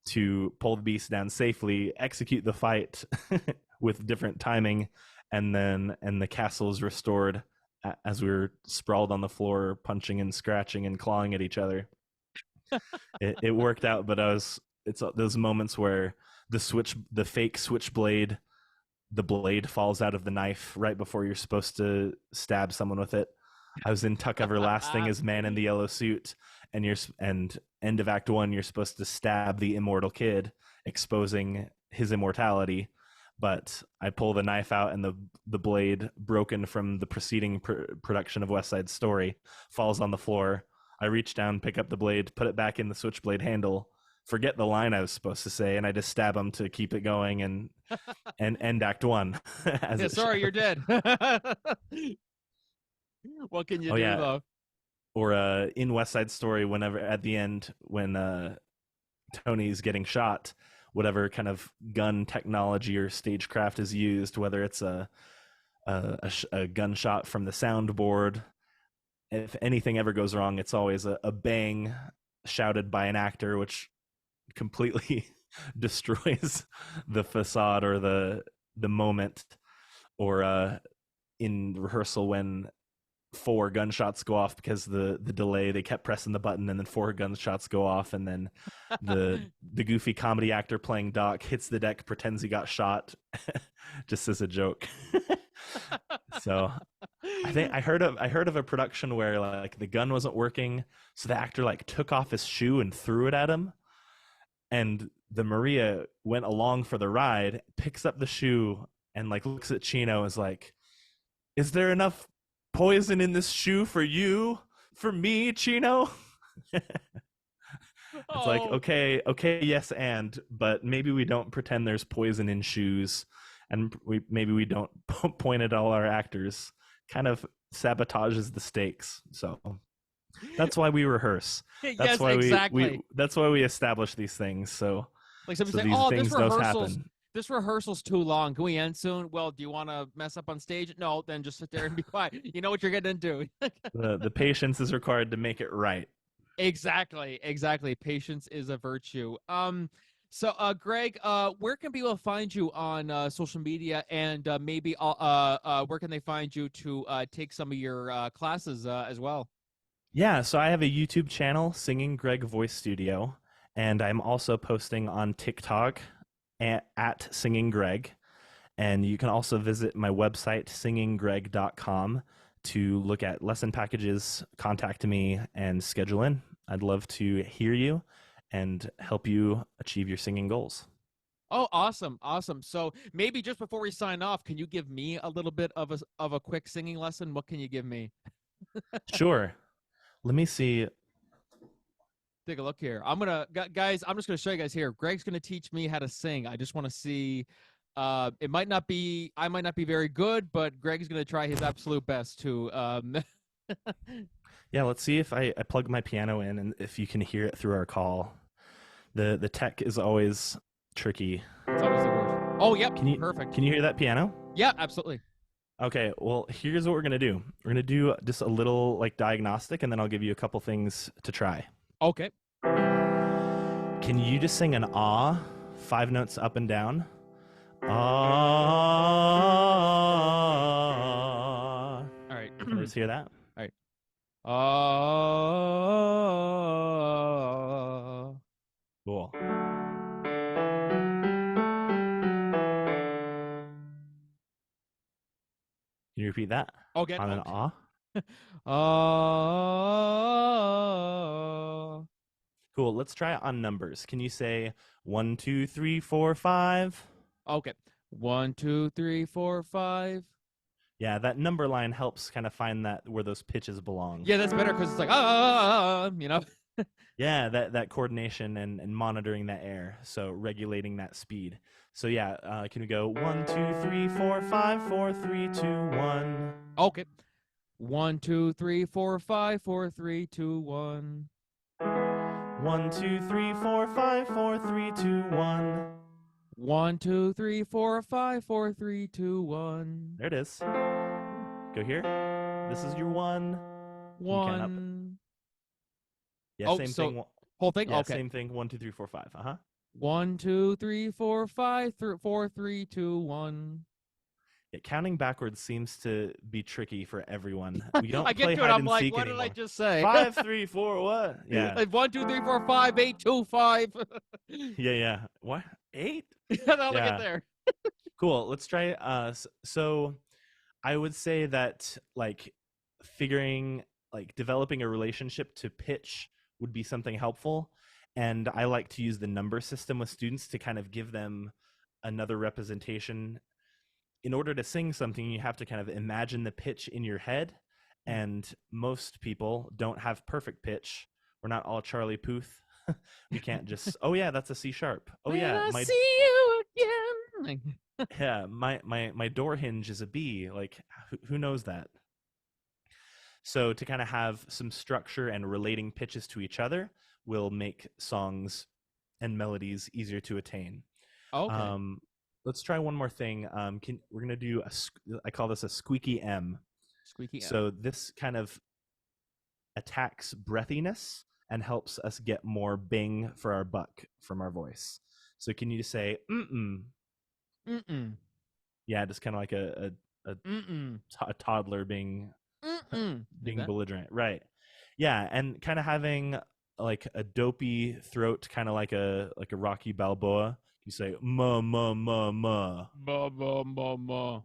to pull the beast down safely, execute the fight with different timing, and the castle is restored as we were sprawled on the floor, punching and scratching and clawing at each other. It worked out, but it's those moments where the fake switchblade, the blade falls out of the knife right before you're supposed to stab someone with it. I was in Tuck Everlasting as Man in the Yellow Suit, and end of Act 1, you're supposed to stab the immortal kid, exposing his immortality. But I pull the knife out, and the blade, broken from the preceding production of West Side Story, falls on the floor. I reach down, pick up the blade, put it back in the switchblade handle, forget the line I was supposed to say, and I just stab him to keep it going and end Act 1. Yeah, sorry, you're dead. What can you Oh do yeah, though? or in West Side Story, whenever at the end when Tony's getting shot, whatever kind of gun technology or stagecraft is used, whether it's a gunshot from the soundboard, if anything ever goes wrong, it's always a bang shouted by an actor, which completely destroys the facade or the moment. Or in rehearsal, when 4 gunshots go off because the delay, they kept pressing the button, and then 4 gunshots go off, and then the goofy comedy actor playing Doc hits the deck, pretends he got shot, just as a joke. So I heard of a production where like the gun wasn't working, so the actor like took off his shoe and threw it at him, and the Maria went along for the ride, picks up the shoe, and like looks at Chino and is like, "Is there enough poison in this shoe for you? For me, Chino?" It's like, Oh, okay, yes, but maybe we don't pretend there's poison in shoes, and maybe we don't point at all our actors. Kind of sabotages the stakes. So that's why we rehearse. That's yes, why exactly. that's why we establish these things. Like somebody So say, these "Oh, things don't happen. this rehearsal's too long. Can we end soon?" Well, do you want to mess up on stage? No, then just sit there and be quiet. You know what you're getting into. The patience is required to make it right. Exactly, exactly. Patience is a virtue. So Greg, where can people find you on social media, and maybe where can they find you to take some of your classes as well? Yeah, so I have a YouTube channel, Singing Greg Voice Studio, and I'm also posting on TikTok at Singing Greg. And you can also visit my website, singinggreg.com, to look at lesson packages, contact me, and schedule in. I'd love to hear you and help you achieve your singing goals. Oh, awesome, awesome. So maybe just before we sign off, can you give me a little bit of a quick singing lesson? What can you give me? Sure. Let me see. Take a look here. Guys, I'm just gonna show you guys here. Greg's gonna teach me how to sing. I just want to see. It might not be. I might not be very good, but Greg's gonna try his absolute best to. Yeah, let's see if I plug my piano in and if you can hear it through our call. The tech is always tricky. It's always the worst. Oh, yep. Can you Perfect. can you hear that piano? Yeah, absolutely. Okay, well, here's what we're gonna do. We're gonna do just a little like diagnostic, and then I'll give you a couple things to try. Okay. Can you just sing an ah, 5 notes up and down? Ah. All right. Can I just hear that? All right. Cool. Can you repeat that? Okay. On an ah? Cool. Let's try it on numbers. Can you say 1, 2, 3, 4, 5? Okay. 1, 2, 3, 4, 5. Yeah, that number line helps kind of find that where those pitches belong. Yeah, that's better because it's like you know. Yeah, that coordination and monitoring that air, so regulating that speed. So yeah, can we go 1, 2, 3, 4, 5, 4, 3, 2, 1? Okay. 1, 2, 3, 4, 5, 4, 3, 2, 1. 1, 2, 3, 4, 5, 4, 3, 2, 1. 1, 2, 3, 4, 5, 4, 3, 2, 1. There it is. Go here. This is your 1. Can you count up? 1. Yeah, Oh, same so thing. whole thing? Yeah, Okay. same thing. 1, 2, 3, 4, 5. 1, 2, 3, 4, 5, 4, 3, 2, 1. Yeah, counting backwards seems to be tricky for everyone. We don't I get play to it, hide I'm and like, seek what anymore. did I just say? 5, 3, 4, what? Yeah. Like 1, 2, 3, 4, 5, 8, 2, 5. Yeah. What? 8? That's all I Yeah. get there. Cool. Let's try. So I would say that like developing a relationship to pitch would be something helpful. And I like to use the number system with students to kind of give them another representation. In order to sing something, you have to kind of imagine the pitch in your head. And most people don't have perfect pitch. We're not all Charlie Puth. We can't just, oh yeah, that's a C sharp. Oh yeah, I see you again. yeah, my door hinge is a B. Like, who knows that? So to kind of have some structure and relating pitches to each other will make songs and melodies easier to attain. Okay. Let's try one more thing. We're gonna do I call this a squeaky M. Squeaky M. So this kind of attacks breathiness and helps us get more bang for our buck from our voice. So can you just say mm-mm? Mm-mm. Yeah, just kind of like a toddler being belligerent, right? Yeah, and kind of having like a dopey throat, kind of like a Rocky Balboa. You say ma ma ma ma ma ma ma ma.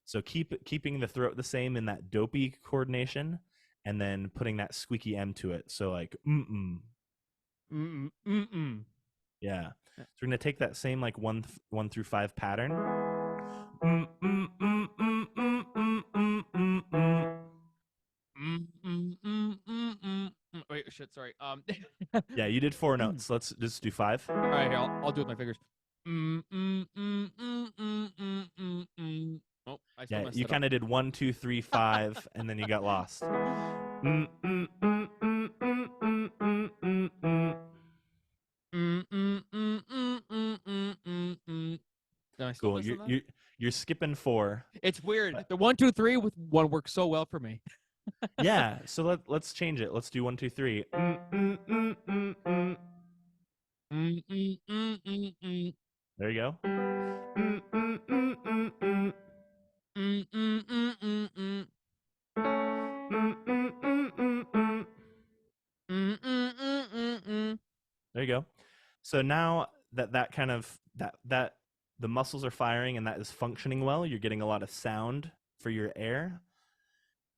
So keeping the throat the same in that dopey coordination, and then putting that squeaky M to it. So like mm-mm. Mm-mm. Mm-mm. Yeah. So we're gonna take that same like 1 through 5 pattern. Wait, shit, sorry. Yeah, you did 4 notes. Let's just do 5. All right, here, I'll do it with my fingers. Oh, I still Yeah, messed you it kind up. of did 1, 2, 3, 5, and then you got lost. I still Cool. missing that? You're skipping 4. It's weird. The 1, 2, 3 with 1 works so well for me. Yeah. So let's change it. Let's do 1, 2, 3. There you go. There you go. So now that kind of that the muscles are firing and that is functioning well, you're getting a lot of sound for your air.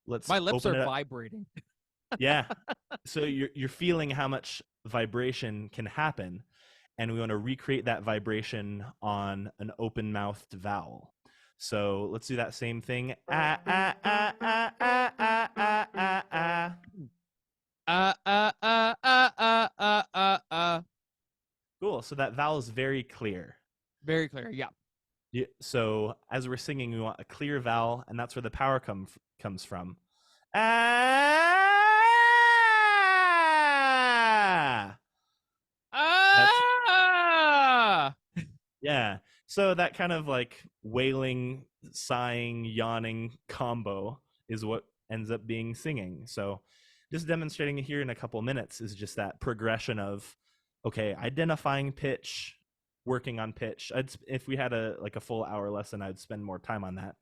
Let's My lips open are it up. vibrating. Yeah. So you're feeling how much vibration can happen, and we want to recreate that vibration on an open-mouthed vowel. So let's do that same thing. Ah ah ah ah ah ah ah ah. so that vowel is very clear. Very clear. Yeah. Yeah, so as we're singing, we want a clear vowel, and that's where the power comes from. Ah! That's Ah! yeah. So that kind of like wailing, sighing, yawning combo is what ends up being singing. So just demonstrating it here in a couple minutes is just that progression of okay, identifying pitch, working on pitch. If we had a full hour lesson, I'd spend more time on that.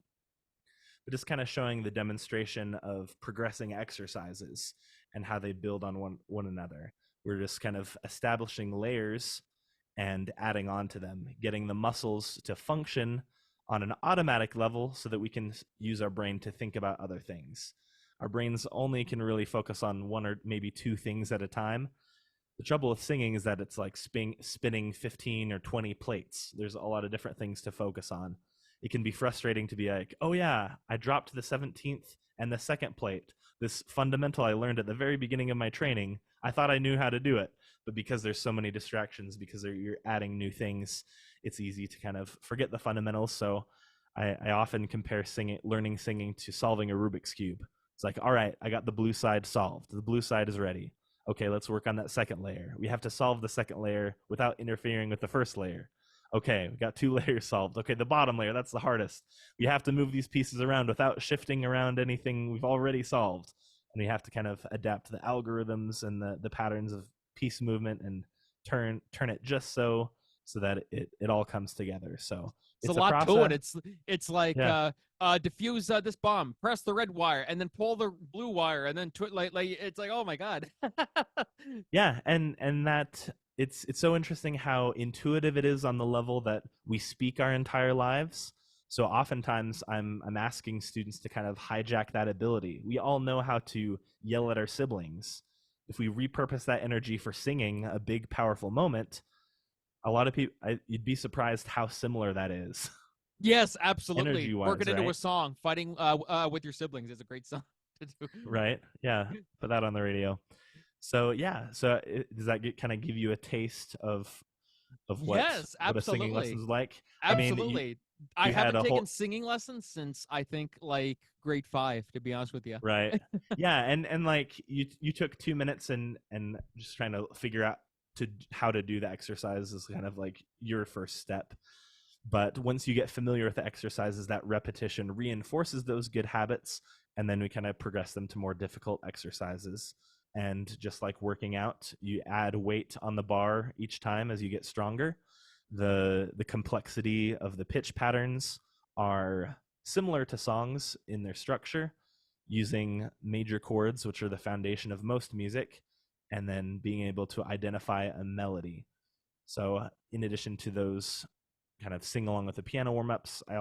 But just kind of showing the demonstration of progressing exercises and how they build on one another. We're just kind of establishing layers and adding on to them, getting the muscles to function on an automatic level so that we can use our brain to think about other things. Our brains only can really focus on one or maybe two things at a time. The trouble with singing is that it's like spinning 15 or 20 plates. There's a lot of different things to focus on. It can be frustrating to be like, oh yeah, I dropped the 17th and the second plate. This fundamental I learned at the very beginning of my training. I thought I knew how to do it, but because there's so many distractions, because you're adding new things, it's easy to kind of forget the fundamentals. So I often compare learning singing to solving a Rubik's Cube. It's like, all right, I got the blue side solved. The blue side is ready. Okay, let's work on that second layer. We have to solve the second layer without interfering with the first layer. Okay, we got 2 layers solved. Okay, the bottom layer, that's the hardest. We have to move these pieces around without shifting around anything we've already solved. And we have to kind of adapt the algorithms and the patterns of piece movement and turn it just so that it all comes together. So It's a it's a lot to it. process. It's like Yeah. diffuse this bomb, press the red wire, and then pull the blue wire, and then like it's like, oh my god. Yeah, and that it's so interesting how intuitive it is on the level that we speak our entire lives. So oftentimes I'm asking students to kind of hijack that ability. We all know how to yell at our siblings. If we repurpose that energy for singing a big powerful moment, a lot of people you'd be surprised how similar that is. Yes, absolutely. Energy Work it wise, into a right? song. Fighting with your siblings is a great song to do. Right? Yeah, put that on the radio. So yeah, so does that kind of give you a taste of Yes, what a singing absolutely. lesson's like? I mean, Absolutely. I you had haven't a taken whole singing lessons since I think like grade 5, to be honest with you. right, yeah, and like you took 2 minutes and just trying to figure out to how to do the exercise is kind of like your first step. But once you get familiar with the exercises, that repetition reinforces those good habits, and then we kind of progress them to more difficult exercises. And just like working out, you add weight on the bar each time as you get stronger. The complexity of the pitch patterns are similar to songs in their structure, using major chords, which are the foundation of most music, and then being able to identify a melody. So, in addition to those kind of sing along with the piano warm ups, I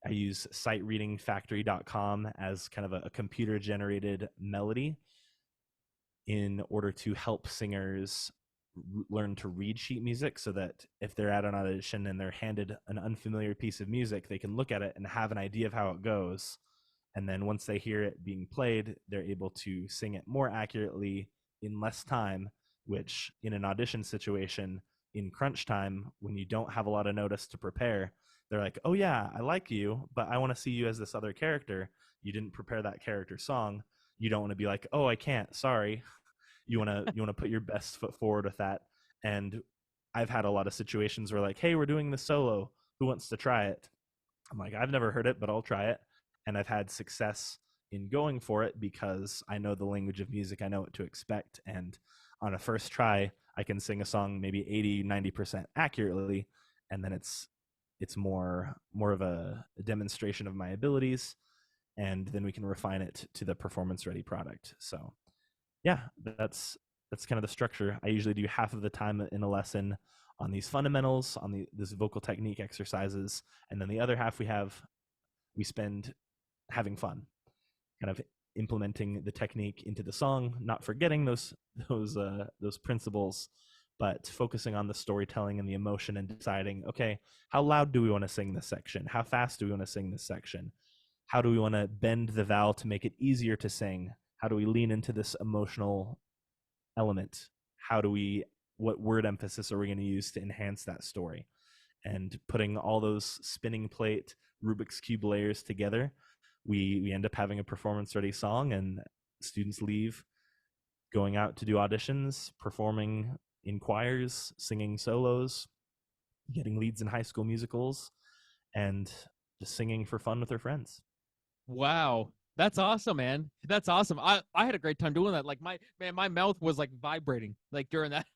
use sitereadingfactory.com as kind of a computer generated melody in order to help singers learn to read sheet music so that if they're at an audition and they're handed an unfamiliar piece of music, they can look at it and have an idea of how it goes. And then once they hear it being played, they're able to sing it more accurately in less time, which in an audition situation, in crunch time, when you don't have a lot of notice to prepare, they're like, oh yeah, I like you, but I want to see you as this other character. You didn't prepare that character song. You don't want to be like, oh, I can't, sorry. You want to put your best foot forward with that. And I've had a lot of situations where like, hey, we're doing the solo. Who wants to try it? I'm like, I've never heard it, but I'll try it. And I've had success in going for it because I know the language of music. I know what to expect. And on a first try, I can sing a song maybe 80-90% accurately. And then it's more of a demonstration of my abilities. And then we can refine it to the performance ready product. So yeah, that's kind of the structure. I usually do half of the time in a lesson on these fundamentals, on this vocal technique exercises, and then the other half we spend having fun, kind of implementing the technique into the song, not forgetting those principles, but focusing on the storytelling and the emotion and deciding, okay, how loud do we want to sing this section? How fast do we want to sing this section? How do we want to bend the vowel to make it easier to sing? How do we lean into this emotional element? How do we what word emphasis are we going to use to enhance that story? And putting all those spinning plate Rubik's Cube layers together, we end up having a performance ready song, and students leave going out to do auditions, performing in choirs, singing solos, getting leads in high school musicals, and just singing for fun with their friends. Wow. That's awesome, man. That's awesome. I had a great time doing that. Like my mouth was like vibrating like during that.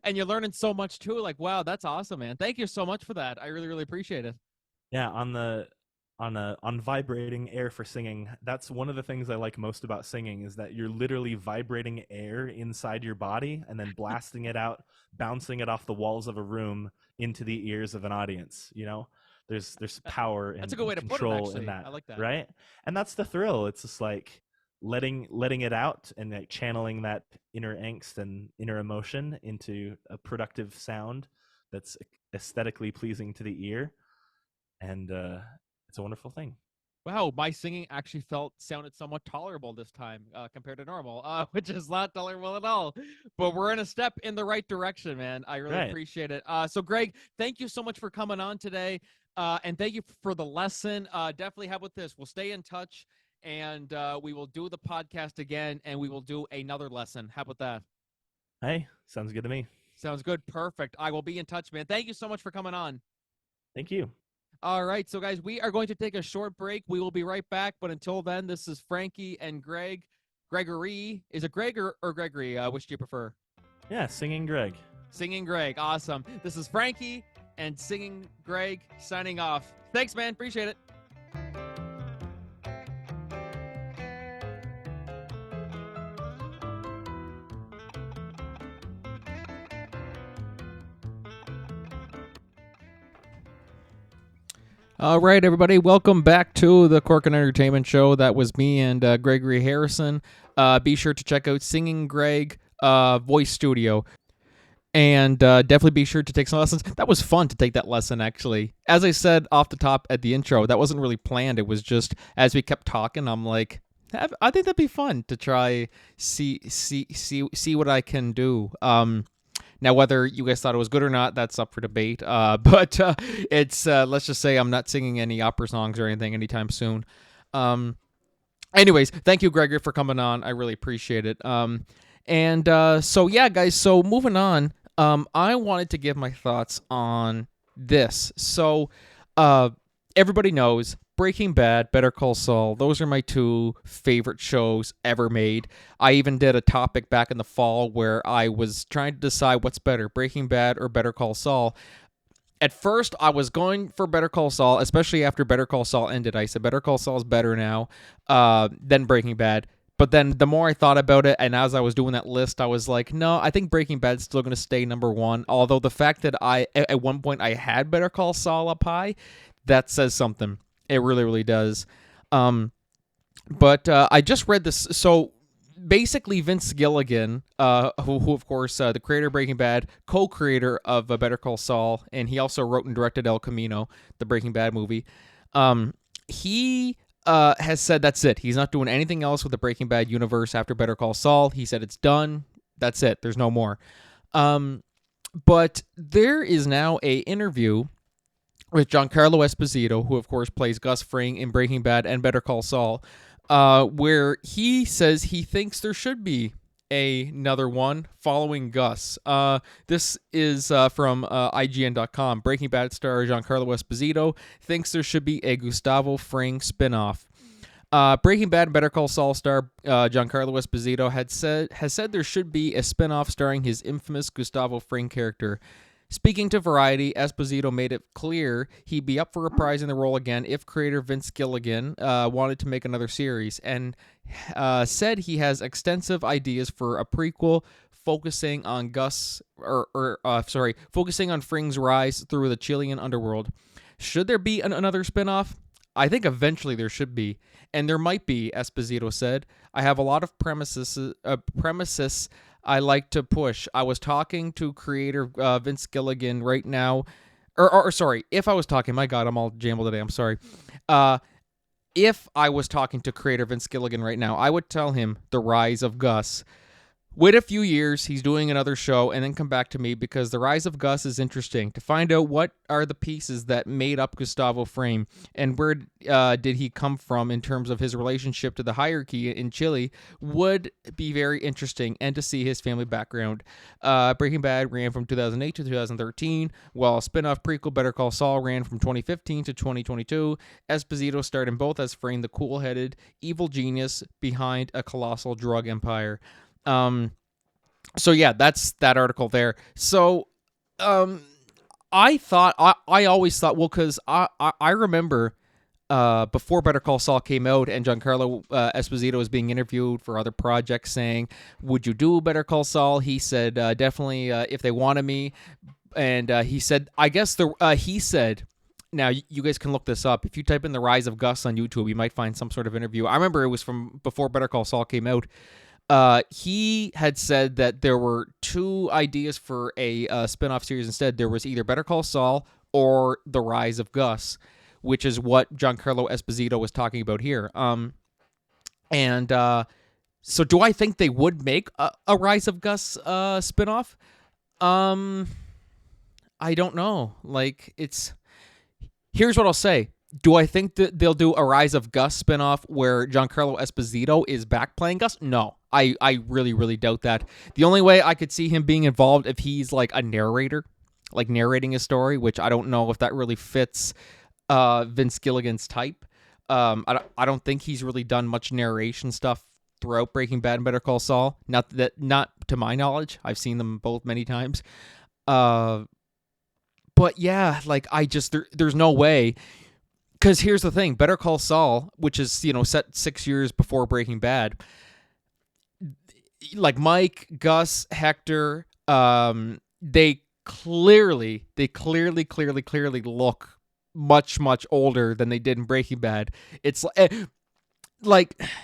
And you're learning so much too. Like, wow, that's awesome, man. Thank you so much for that. I really, really appreciate it. Yeah, on vibrating air for singing, that's one of the things I like most about singing, is that you're literally vibrating air inside your body and then blasting it out, bouncing it off the walls of a room into the ears of an audience. There's power That's and a good way to put it, control actually. in that. I like that. Right? And that's the thrill. It's just like letting it out and like channeling that inner angst and inner emotion into a productive sound that's aesthetically pleasing to the ear. And it's a wonderful thing. Wow, my singing actually sounded somewhat tolerable this time compared to normal, which is not tolerable at all. But we're in a step in the right direction, man. I really Right. appreciate it. So, Greg, thank you so much for coming on today, and thank you for the lesson. Definitely, how about this? We'll stay in touch, and we will do the podcast again, and we will do another lesson. How about that? Hey, sounds good to me. Sounds good. Perfect. I will be in touch, man. Thank you so much for coming on. Thank you. All right, so guys, we are going to take a short break. We will be right back, but until then, this is Franky and Gregory. Is it Greg or Gregory? Which do you prefer? Yeah, Singing Greg. Singing Greg. Awesome. This is Franky and Singing Greg signing off. Thanks, man. Appreciate it. All right, everybody. Welcome back to the Cork and Entertainment Show. That was me and Gregory Harrison. Be sure to check out Singing Greg Voice Studio. And definitely be sure to take some lessons. That was fun to take that lesson, actually. As I said off the top at the intro, that wasn't really planned. It was just as we kept talking, I'm like, I think that'd be fun to try see what I can do. Now, whether you guys thought it was good or not, that's up for debate. But it's let's just say I'm not singing any opera songs or anything anytime soon. Anyways, thank you, Gregory, for coming on. I really appreciate it. So yeah, guys. So moving on, I wanted to give my thoughts on this. So, everybody knows Breaking Bad, Better Call Saul. Those are my two favorite shows ever made. I even did a topic back in the fall where I was trying to decide what's better, Breaking Bad or Better Call Saul. At first, I was going for Better Call Saul, especially after Better Call Saul ended. I said Better Call Saul is better now than Breaking Bad. But then the more I thought about it, and as I was doing that list, I was like, no, I think Breaking Bad's still going to stay number one. Although the fact that at one point I had Better Call Saul up high, that says something. It really, really does. But I just read this. So basically, Vince Gilligan, who of course, the creator of Breaking Bad, co-creator of Better Call Saul, and he also wrote and directed El Camino, the Breaking Bad movie. He has said that's it. He's not doing anything else with the Breaking Bad universe after Better Call Saul. He said it's done. That's it. There's no more. But there is now a interview with Giancarlo Esposito, who of course plays Gus Fring in Breaking Bad and Better Call Saul, where he says he thinks there should be another one following Gus. This is from IGN.com. Breaking Bad star Giancarlo Esposito thinks there should be a Gustavo Fring spinoff. Breaking Bad and Better Call Saul star Giancarlo Esposito has said there should be a spinoff starring his infamous Gustavo Fring character. Speaking to Variety, Esposito made it clear he'd be up for reprising the role again if creator Vince Gilligan wanted to make another series, and said he has extensive ideas for a prequel focusing on focusing on Fring's rise through the Chilean underworld. Should there be another spinoff? I think eventually there should be, and there might be, Esposito said. I have a lot of premises I like to push. I was talking to creator Vince Gilligan right now. If I was talking, my God, I'm all jambled today. I'm sorry. If I was talking to creator Vince Gilligan right now, I would tell him the rise of Gus Wait a few years, he's doing another show, and then come back to me because The Rise of Gus is interesting to find out what are the pieces that made up Gustavo Fring and where did he come from in terms of his relationship to the hierarchy in Chile would be very interesting, and to see his family background. Breaking Bad ran from 2008 to 2013, while spin-off prequel Better Call Saul ran from 2015 to 2022. Esposito starred in both as Fring, the cool-headed, evil genius behind a colossal drug empire. So yeah, that's that article there. So, I always thought, well, because I remember, before Better Call Saul came out and Giancarlo Esposito was being interviewed for other projects saying, would you do Better Call Saul? He said, definitely, if they wanted me. And, he said, he said, now, you guys can look this up. If you type in The Rise of Gus on YouTube, you might find some sort of interview. I remember it was from before Better Call Saul came out. He had said that there were two ideas for a spin-off series instead. There was either Better Call Saul or The Rise of Gus, which is what Giancarlo Esposito was talking about here. So do I think they would make a Rise of Gus spin-off? I don't know. Here's what I'll say. Do I think that they'll do a Rise of Gus spinoff where Giancarlo Esposito is back playing Gus? No, I really, really doubt that. The only way I could see him being involved if he's like a narrator, like narrating a story, which I don't know if that really fits Vince Gilligan's type. I don't think he's really done much narration stuff throughout Breaking Bad and Better Call Saul. Not to my knowledge. I've seen them both many times. But yeah, there's no way. Because here's the thing, Better Call Saul, which is, set 6 years before Breaking Bad, like Mike, Gus, Hector, they clearly look much, much older than they did in Breaking Bad. It's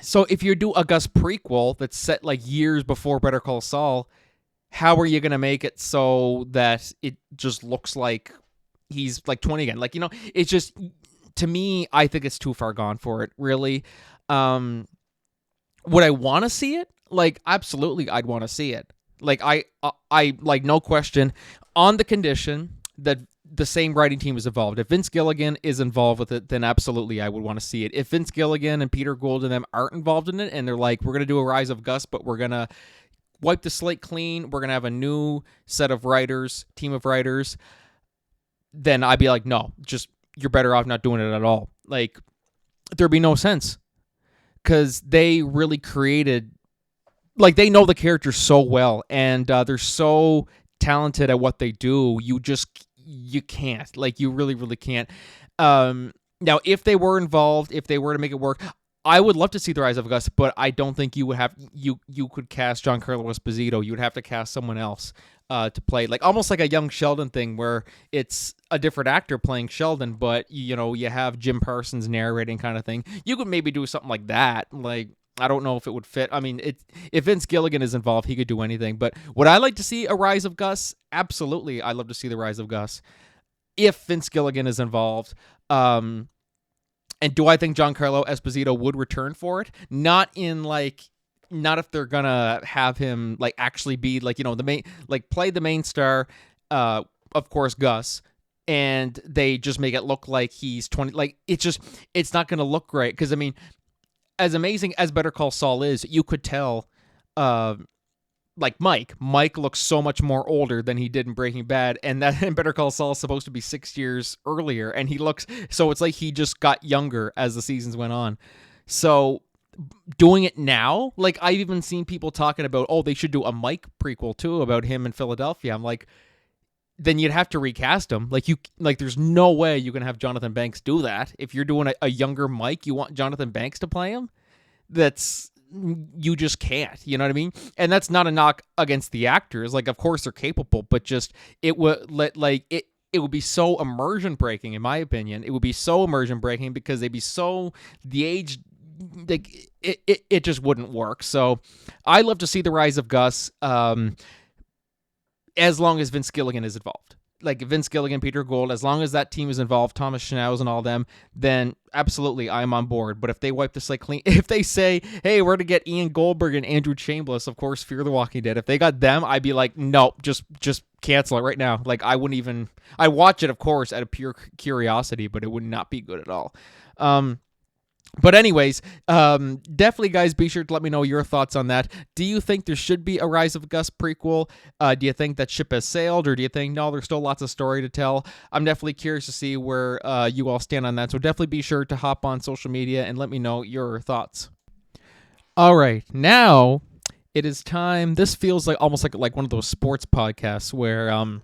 so if you do a Gus prequel that's set like years before Better Call Saul, how are you going to make it so that it just looks like he's like 20 again? It's just... To me, I think it's too far gone for it, really. Would I want to see it? Absolutely, I'd want to see it. I no question, on the condition that the same writing team is involved. If Vince Gilligan is involved with it, then absolutely I would want to see it. If Vince Gilligan and Peter Gould and them aren't involved in it, and they're like, we're going to do a Rise of Gus, but we're going to wipe the slate clean, we're going to have a new set of writers, team of writers, then I'd be like, no, just... you're better off not doing it at all. There'd be no sense. Because they really created... they know the characters so well, and they're so talented at what they do, you can't. You really, really can't. Now, if they were involved, if they were to make it work, I would love to see The Rise of Gus, but I don't think you would have... You could cast Giancarlo Esposito. You would have to cast someone else to play, almost like a Young Sheldon thing where it's a different actor playing Sheldon, but you have Jim Parsons narrating kind of thing. You could maybe do something like that. I don't know if it would fit. I mean, if Vince Gilligan is involved, he could do anything. But would I like to see a Rise of Gus? Absolutely, I'd love to see the Rise of Gus if Vince Gilligan is involved. And do I think Giancarlo Esposito would return for it? Not if they're gonna have him actually be the main, play the main star, of course, Gus, and they just make it look like he's 20. It's not gonna look great, because I mean, as amazing as Better Call Saul is, you could tell, Mike looks so much more older than he did in Breaking Bad, and that in Better Call Saul is supposed to be 6 years earlier, and he looks, so it's like he just got younger as the seasons went on. So doing it now, I've even seen people talking about, they should do a Mike prequel too about him in Philadelphia. I'm like, then you'd have to recast him. There's no way you can have Jonathan Banks do that. If you're doing a younger Mike, you want Jonathan Banks to play him? You just can't, you know what I mean? And that's not a knock against the actors. Of course they're capable, but just, it would it would be so immersion breaking, in my opinion. It would be so immersion breaking because they'd be so, the age, it just wouldn't work. So I love to see the Rise of Gus, as long as Vince Gilligan is involved. like Vince Gilligan, Peter Gould, as long as that team is involved, Thomas Schnauz and all them, then absolutely I'm on board. But if they wipe the slate clean, if they say, hey, we're to get Ian Goldberg and Andrew Chambliss, of course, Fear the Walking Dead, if they got them, I'd be like, nope, just cancel it right now. Like, I wouldn't even, I'd watch it, of course, out of pure curiosity, but it would not be good at all. But anyways, definitely, guys, be sure to let me know your thoughts on that. Do you think there should be a Rise of Gus prequel? Do you think that ship has sailed, or do you think, no, there's still lots of story to tell? I'm definitely curious to see where you all stand on that, so definitely be sure to hop on social media and let me know your thoughts. All right, now it is time. This feels like almost like one of those sports podcasts where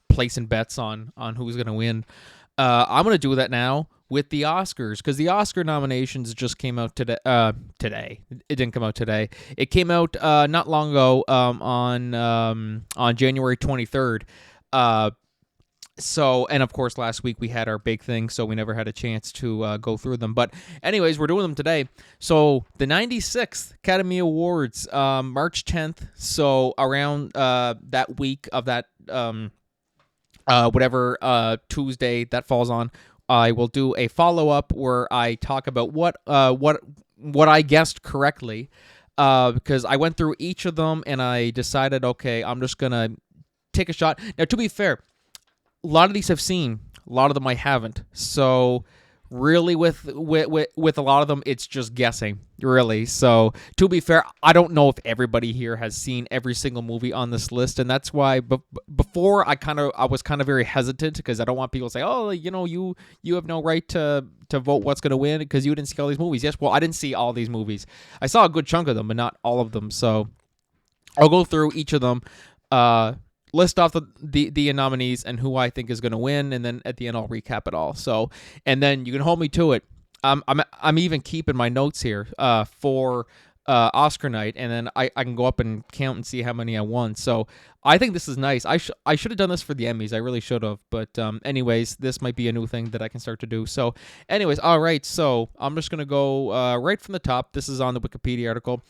placing bets on who's going to win. I'm going to do that now with the Oscars, because the Oscar nominations just came out today. It didn't come out today. It came out not long ago, on January 23rd. So, and of course, last week we had our big thing, so we never had a chance to go through them. But anyways, we're doing them today. So the 96th Academy Awards, March 10th. So around that week of that, whatever Tuesday that falls on, I will do a follow-up where I talk about what I guessed correctly, because I went through each of them and I decided, okay, I'm just gonna take a shot. Now, to be fair, a lot of these I've seen, a lot of them I haven't. So really, with a lot of them, it's just guessing, really. So to be fair, I don't know if everybody here has seen every single movie on this list, and that's why before I was kind of very hesitant, because I don't want people to say, oh, you have no right to vote what's going to win because you didn't see all these movies. Yes, well, I didn't see all these movies. I saw a good chunk of them, but not all of them. So I'll go through each of them, list off the nominees and who I think is going to win, and then at the end I'll recap it all. So, and then you can hold me to it. I'm even keeping my notes here for Oscar night, and then I can go up and count and see how many I won. So I think this is nice. I should have done this for the Emmys. I really should have. But anyways, this might be a new thing that I can start to do. So anyways, all right. So I'm just gonna go right from the top. This is on the Wikipedia article.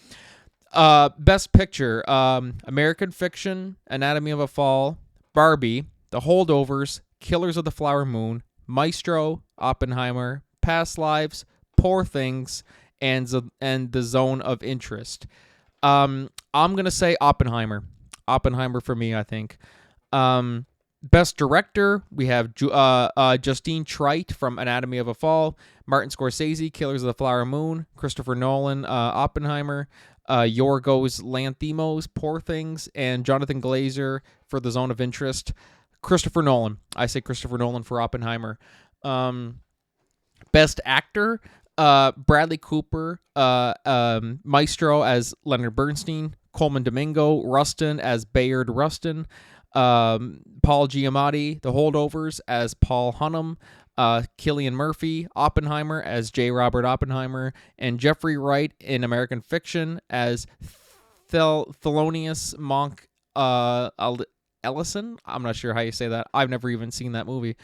Best Picture, American Fiction, Anatomy of a Fall, Barbie, The Holdovers, Killers of the Flower Moon, Maestro, Oppenheimer, Past Lives, Poor Things, and The Zone of Interest. I'm going to say Oppenheimer. Oppenheimer for me, I think. Best Director, we have Justine Triet from Anatomy of a Fall, Martin Scorsese, Killers of the Flower Moon, Christopher Nolan, Oppenheimer, Yorgos Lanthimos, Poor Things, and Jonathan Glazer for The Zone of Interest. Christopher Nolan. I say Christopher Nolan for Oppenheimer. Best Actor, Bradley Cooper, Maestro as Leonard Bernstein, Coleman Domingo, Rustin as Bayard Rustin, Paul Giamatti, The Holdovers as Paul Hunnam, Cillian Murphy, Oppenheimer as J. Robert Oppenheimer, and Jeffrey Wright in American Fiction as Thelonious Monk Ellison. I'm not sure how you say that. I've never even seen that movie.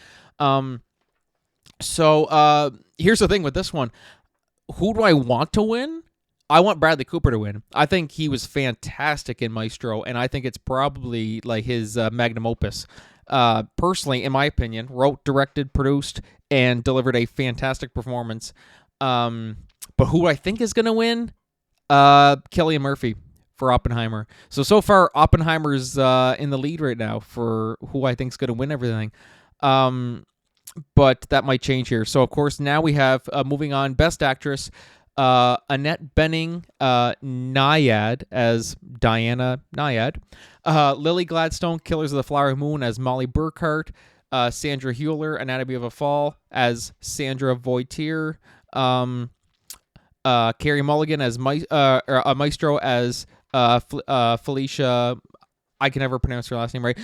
So here's the thing with this one. Who do I want to win? I want Bradley Cooper to win. I think he was fantastic in Maestro, and I think it's probably like his magnum opus. Personally, in my opinion, wrote, directed, produced, and delivered a fantastic performance. But who I think is going to win? Cillian Murphy for Oppenheimer. So far, Oppenheimer's in the lead right now for who I think is going to win everything. But that might change here. So, of course, now we have, moving on, Best Actress, Annette Bening Nyad as Diana Nyad, Lily Gladstone, Killers of the Flower Moon as Molly Burkhart, Sandra Hüller, Anatomy of a Fall as Sandra Voitier, Carey Mulligan as Maestro as Felicia. I can never pronounce her last name right.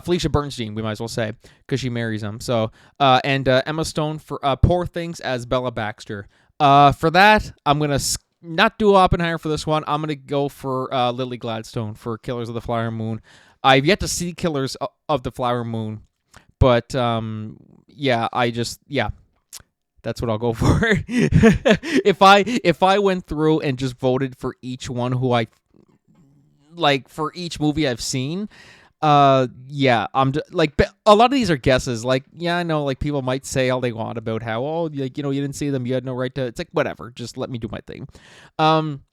Felicia Bernstein, we might as well say, because she marries him. So, and Emma Stone for Poor Things as Bella Baxter. For that, I'm going to not do Oppenheimer for this one. I'm going to go for Lily Gladstone for Killers of the Flower Moon. I've yet to see Killers of the Flower Moon, but yeah, that's what I'll go for. If I went through and just voted for each one who I like for each movie I've seen, Yeah, a lot of these are guesses. Like, yeah, I know, like, people might say all they want about how, oh, like, you didn't see them, you had no right to. It's like, whatever, just let me do my thing. Um,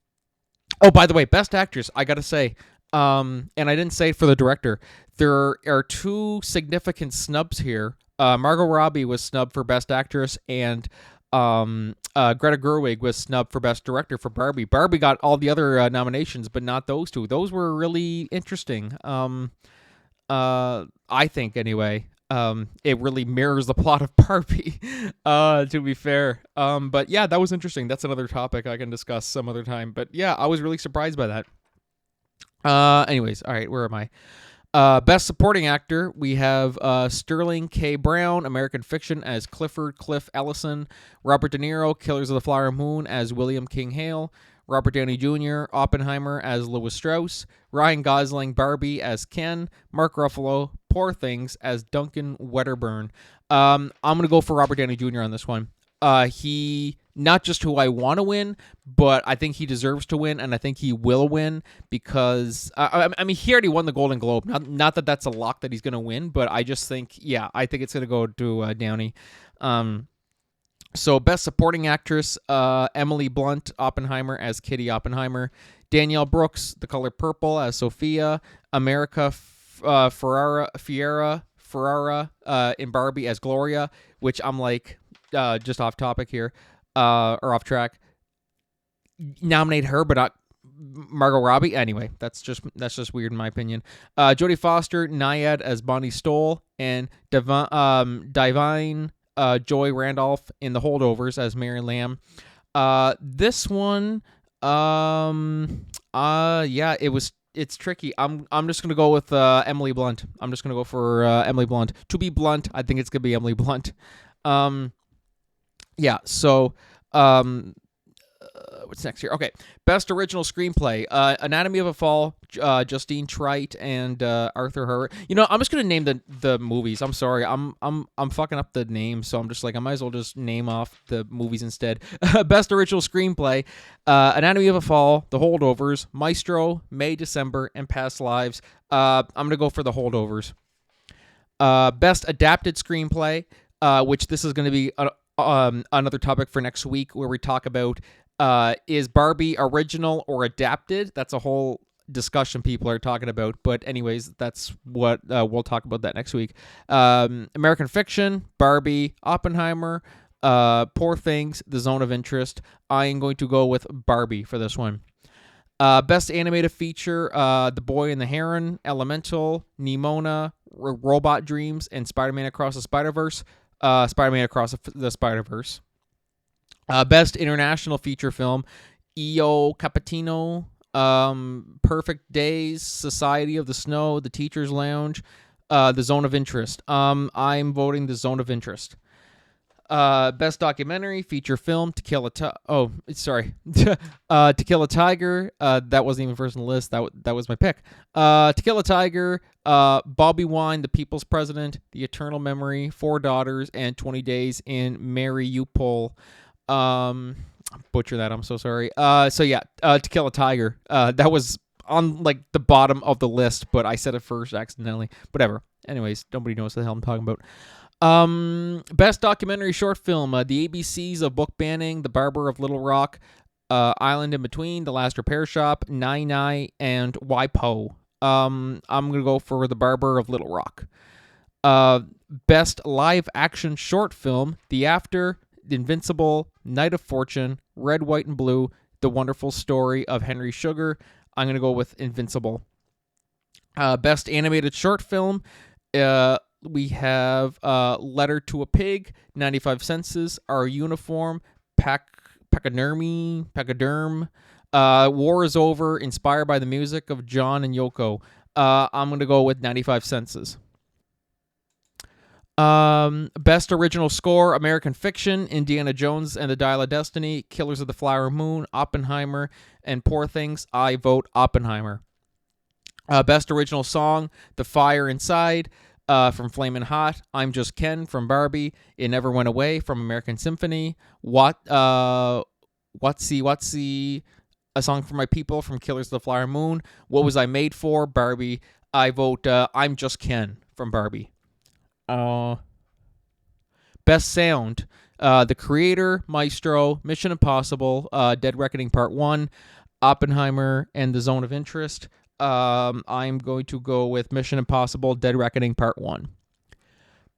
oh, by the way, best actress, I gotta say, and I didn't say it for the director. There are two significant snubs here. Margot Robbie was snubbed for best actress, and Greta Gerwig was snubbed for best director for Barbie. Barbie got all the other nominations, but not those two. Those were really interesting. I think anyway. It really mirrors the plot of Barbie, to be fair. But yeah, that was interesting. That's another topic I can discuss some other time. But yeah, I was really surprised by that. Anyways, all right, where am I? Best supporting actor, we have Sterling K. Brown, American Fiction, as Clifford Cliff Ellison. Robert De Niro, Killers of the Flower Moon, as William King Hale. Robert Downey Jr., Oppenheimer, as Lewis Strauss. Ryan Gosling, Barbie, as Ken. Mark Ruffalo, Poor Things, as Duncan Wedderburn. I'm going to go for Robert Downey Jr. on this one. He, not just who I want to win, but I think he deserves to win, and I think he will win because, I mean, he already won the Golden Globe. Not that that's a lock that he's going to win, but I just think, yeah, I think it's going to go to Downey. So best supporting actress, Emily Blunt, Oppenheimer, as Kitty Oppenheimer. Danielle Brooks, The Color Purple, as Sophia. America Ferrara in Barbie as Gloria, which I'm like, just off topic here, or off track. Nominate her, but not Margot Robbie. Anyway, that's just weird in my opinion. Jodie Foster, Naiad as Bonnie Stoll, and Divine Joy Randolph in The Holdovers as Mary Lamb. This one, yeah, it's tricky. I'm just gonna go with Emily Blunt. I'm just gonna go for Emily Blunt. To be blunt, I think it's gonna be Emily Blunt. Yeah. So, what's next here? Okay, best original screenplay: Anatomy of a Fall, Justine Triet and Arthur Hurt. I'm just gonna name the movies. I'm sorry, I'm fucking up the names, so I'm just like, I might as well just name off the movies instead. Best original screenplay: Anatomy of a Fall, The Holdovers, Maestro, May, December, and Past Lives. I'm gonna go for The Holdovers. Best adapted screenplay, which this is gonna be another topic for next week, where we talk about is Barbie original or adapted. That's a whole discussion people are talking about, but anyways, that's what we'll talk about that next week. American Fiction, Barbie, Oppenheimer, Poor Things, The Zone of Interest. I am going to go with Barbie for this one. Best animated feature: The Boy and the Heron, Elemental, Nimona, Robot Dreams, and Spider-Man Across the Spider-Verse. Spider-Man Across the Spider-Verse. Best international feature film: Io Capitino, Perfect Days, Society of the Snow, The Teacher's Lounge, The Zone of Interest. I'm voting The Zone of Interest. Best documentary feature film: To Kill a To Kill a Tiger. That wasn't even first on the list. That was my pick. To Kill a Tiger, Bobby Wine, The People's President, The Eternal Memory, Four Daughters, and 20 Days in Mariupol. Butcher that. I'm so sorry. So yeah, To Kill a Tiger. That was on like the bottom of the list, but I said it first accidentally. Whatever. Anyways, nobody knows what the hell I'm talking about. Best documentary short film: The ABCs of Book Banning, The Barber of Little Rock, Island in Between, The Last Repair Shop, Nai Nai, and WIPO. I'm gonna go for The Barber of Little Rock. Best live action short film: The After, Invincible, Night of Fortune, Red, White, and Blue, The Wonderful Story of Henry Sugar. I'm going to go with Invincible. Best animated short film, we have Letter to a Pig, 95 Senses, Our Uniform, Pachyderm, War is Over, inspired by the music of John and Yoko. I'm going to go with 95 Senses. Best original score: American Fiction, Indiana Jones and the Dial of Destiny, Killers of the Flower Moon, Oppenheimer, and Poor Things. I vote Oppenheimer. Best original song: The Fire Inside, from Flamin' Hot, I'm Just Ken from Barbie, It Never Went Away from American Symphony, Whatsy, A Song for My People from Killers of the Flower Moon, What Was I Made For, Barbie, I vote I'm Just Ken from Barbie. Best sound, The Creator, Maestro, Mission Impossible, Dead Reckoning Part 1, Oppenheimer, and The Zone of Interest. I'm going to go with Mission Impossible, Dead Reckoning Part 1.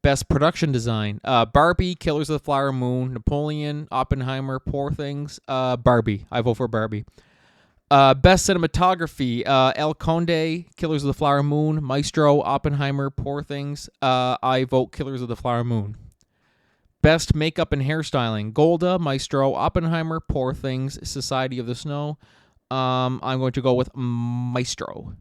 Best production design, Barbie, Killers of the Flower Moon, Napoleon, Oppenheimer, Poor Things, Barbie. I vote for Barbie. Best cinematography, El Conde, Killers of the Flower Moon, Maestro, Oppenheimer, Poor Things. I vote Killers of the Flower Moon. Best makeup and hairstyling, Golda, Maestro, Oppenheimer, Poor Things, Society of the Snow. I'm going to go with Maestro.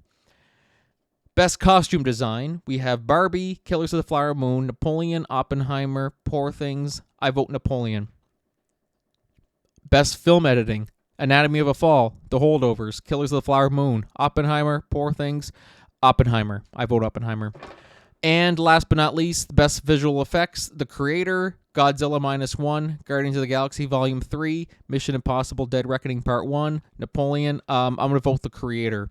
Best costume design, we have Barbie, Killers of the Flower Moon, Napoleon, Oppenheimer, Poor Things. I vote Napoleon. Best film editing, Anatomy of a Fall, The Holdovers, Killers of the Flower Moon, Oppenheimer, Poor Things, Oppenheimer. I vote Oppenheimer. And last but not least, best visual effects, The Creator, Godzilla -1, Guardians of the Galaxy Volume 3, Mission Impossible Dead Reckoning Part 1, Napoleon. I'm going to vote The Creator.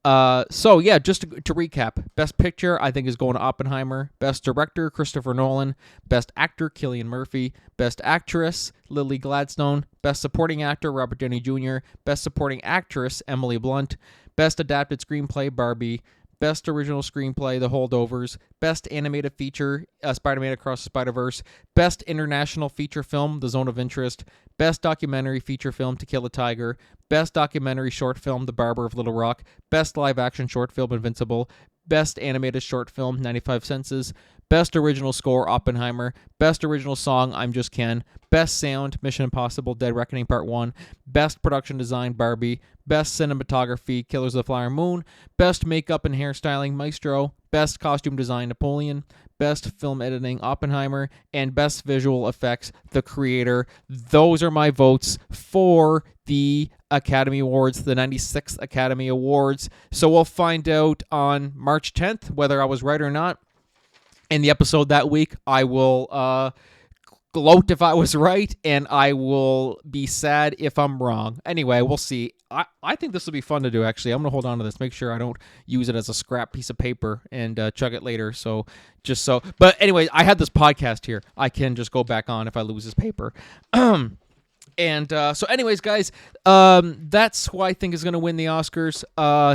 So yeah, just to recap, Best Picture I think is going to Oppenheimer. Best Director, Christopher Nolan. Best Actor, Cillian Murphy. Best Actress, Lily Gladstone. Best Supporting Actor, Robert Downey Jr. Best Supporting Actress, Emily Blunt. Best Adapted Screenplay, Barbie. Best Original Screenplay, The Holdovers. Best Animated Feature, Spider-Man Across the Spider-Verse. Best International Feature Film, The Zone of Interest. Best Documentary Feature Film, To Kill a Tiger. Best Documentary Short Film, The Barber of Little Rock. Best Live Action Short Film, Invincible. Best Animated Short Film, 95 Senses. Best Original Score, Oppenheimer. Best Original Song, I'm Just Ken. Best Sound, Mission Impossible Dead Reckoning Part 1. Best Production Design, Barbie. Best Cinematography, Killers of the Flower Moon. Best Makeup and Hairstyling, Maestro. Best Costume Design, Napoleon. Best Film Editing, Oppenheimer. And Best Visual Effects, The Creator. Those are my votes for the Academy Awards, the 96th Academy Awards. So we'll find out on March 10th whether I was right or not. In the episode that week, I will gloat if I was right, and I will be sad if I'm wrong. Anyway, we'll see. I think this will be fun to do, actually. I'm going to hold on to this, make sure I don't use it as a scrap piece of paper and chug it later. But anyway, I had this podcast here. I can just go back on if I lose this paper. So anyways, guys, that's who I think is going to win the Oscars.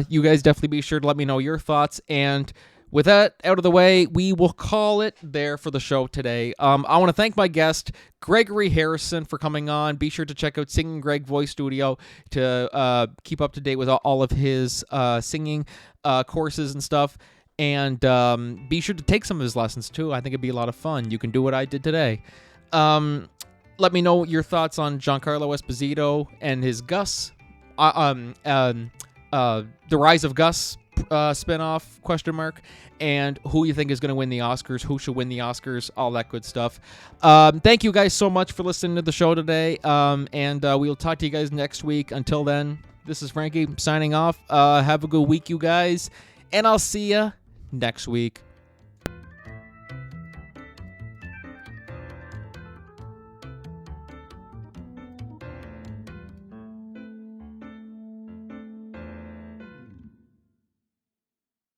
You guys definitely be sure to let me know your thoughts. And with that out of the way, we will call it there for the show today. I want to thank my guest, Gregory Harrison, for coming on. Be sure to check out Singing Greg Voice Studio to keep up to date with all of his singing courses and stuff. And be sure to take some of his lessons, too. I think it'd be a lot of fun. You can do what I did today. Let me know your thoughts on Giancarlo Esposito and his Gus, the Rise of Gus spinoff, ? And who you think is going to win the Oscars, who should win the Oscars, all that good stuff. Thank you guys so much for listening to the show today, and we'll talk to you guys next week. Until then, this is Franky signing off. Have a good week, you guys, and I'll see you next week.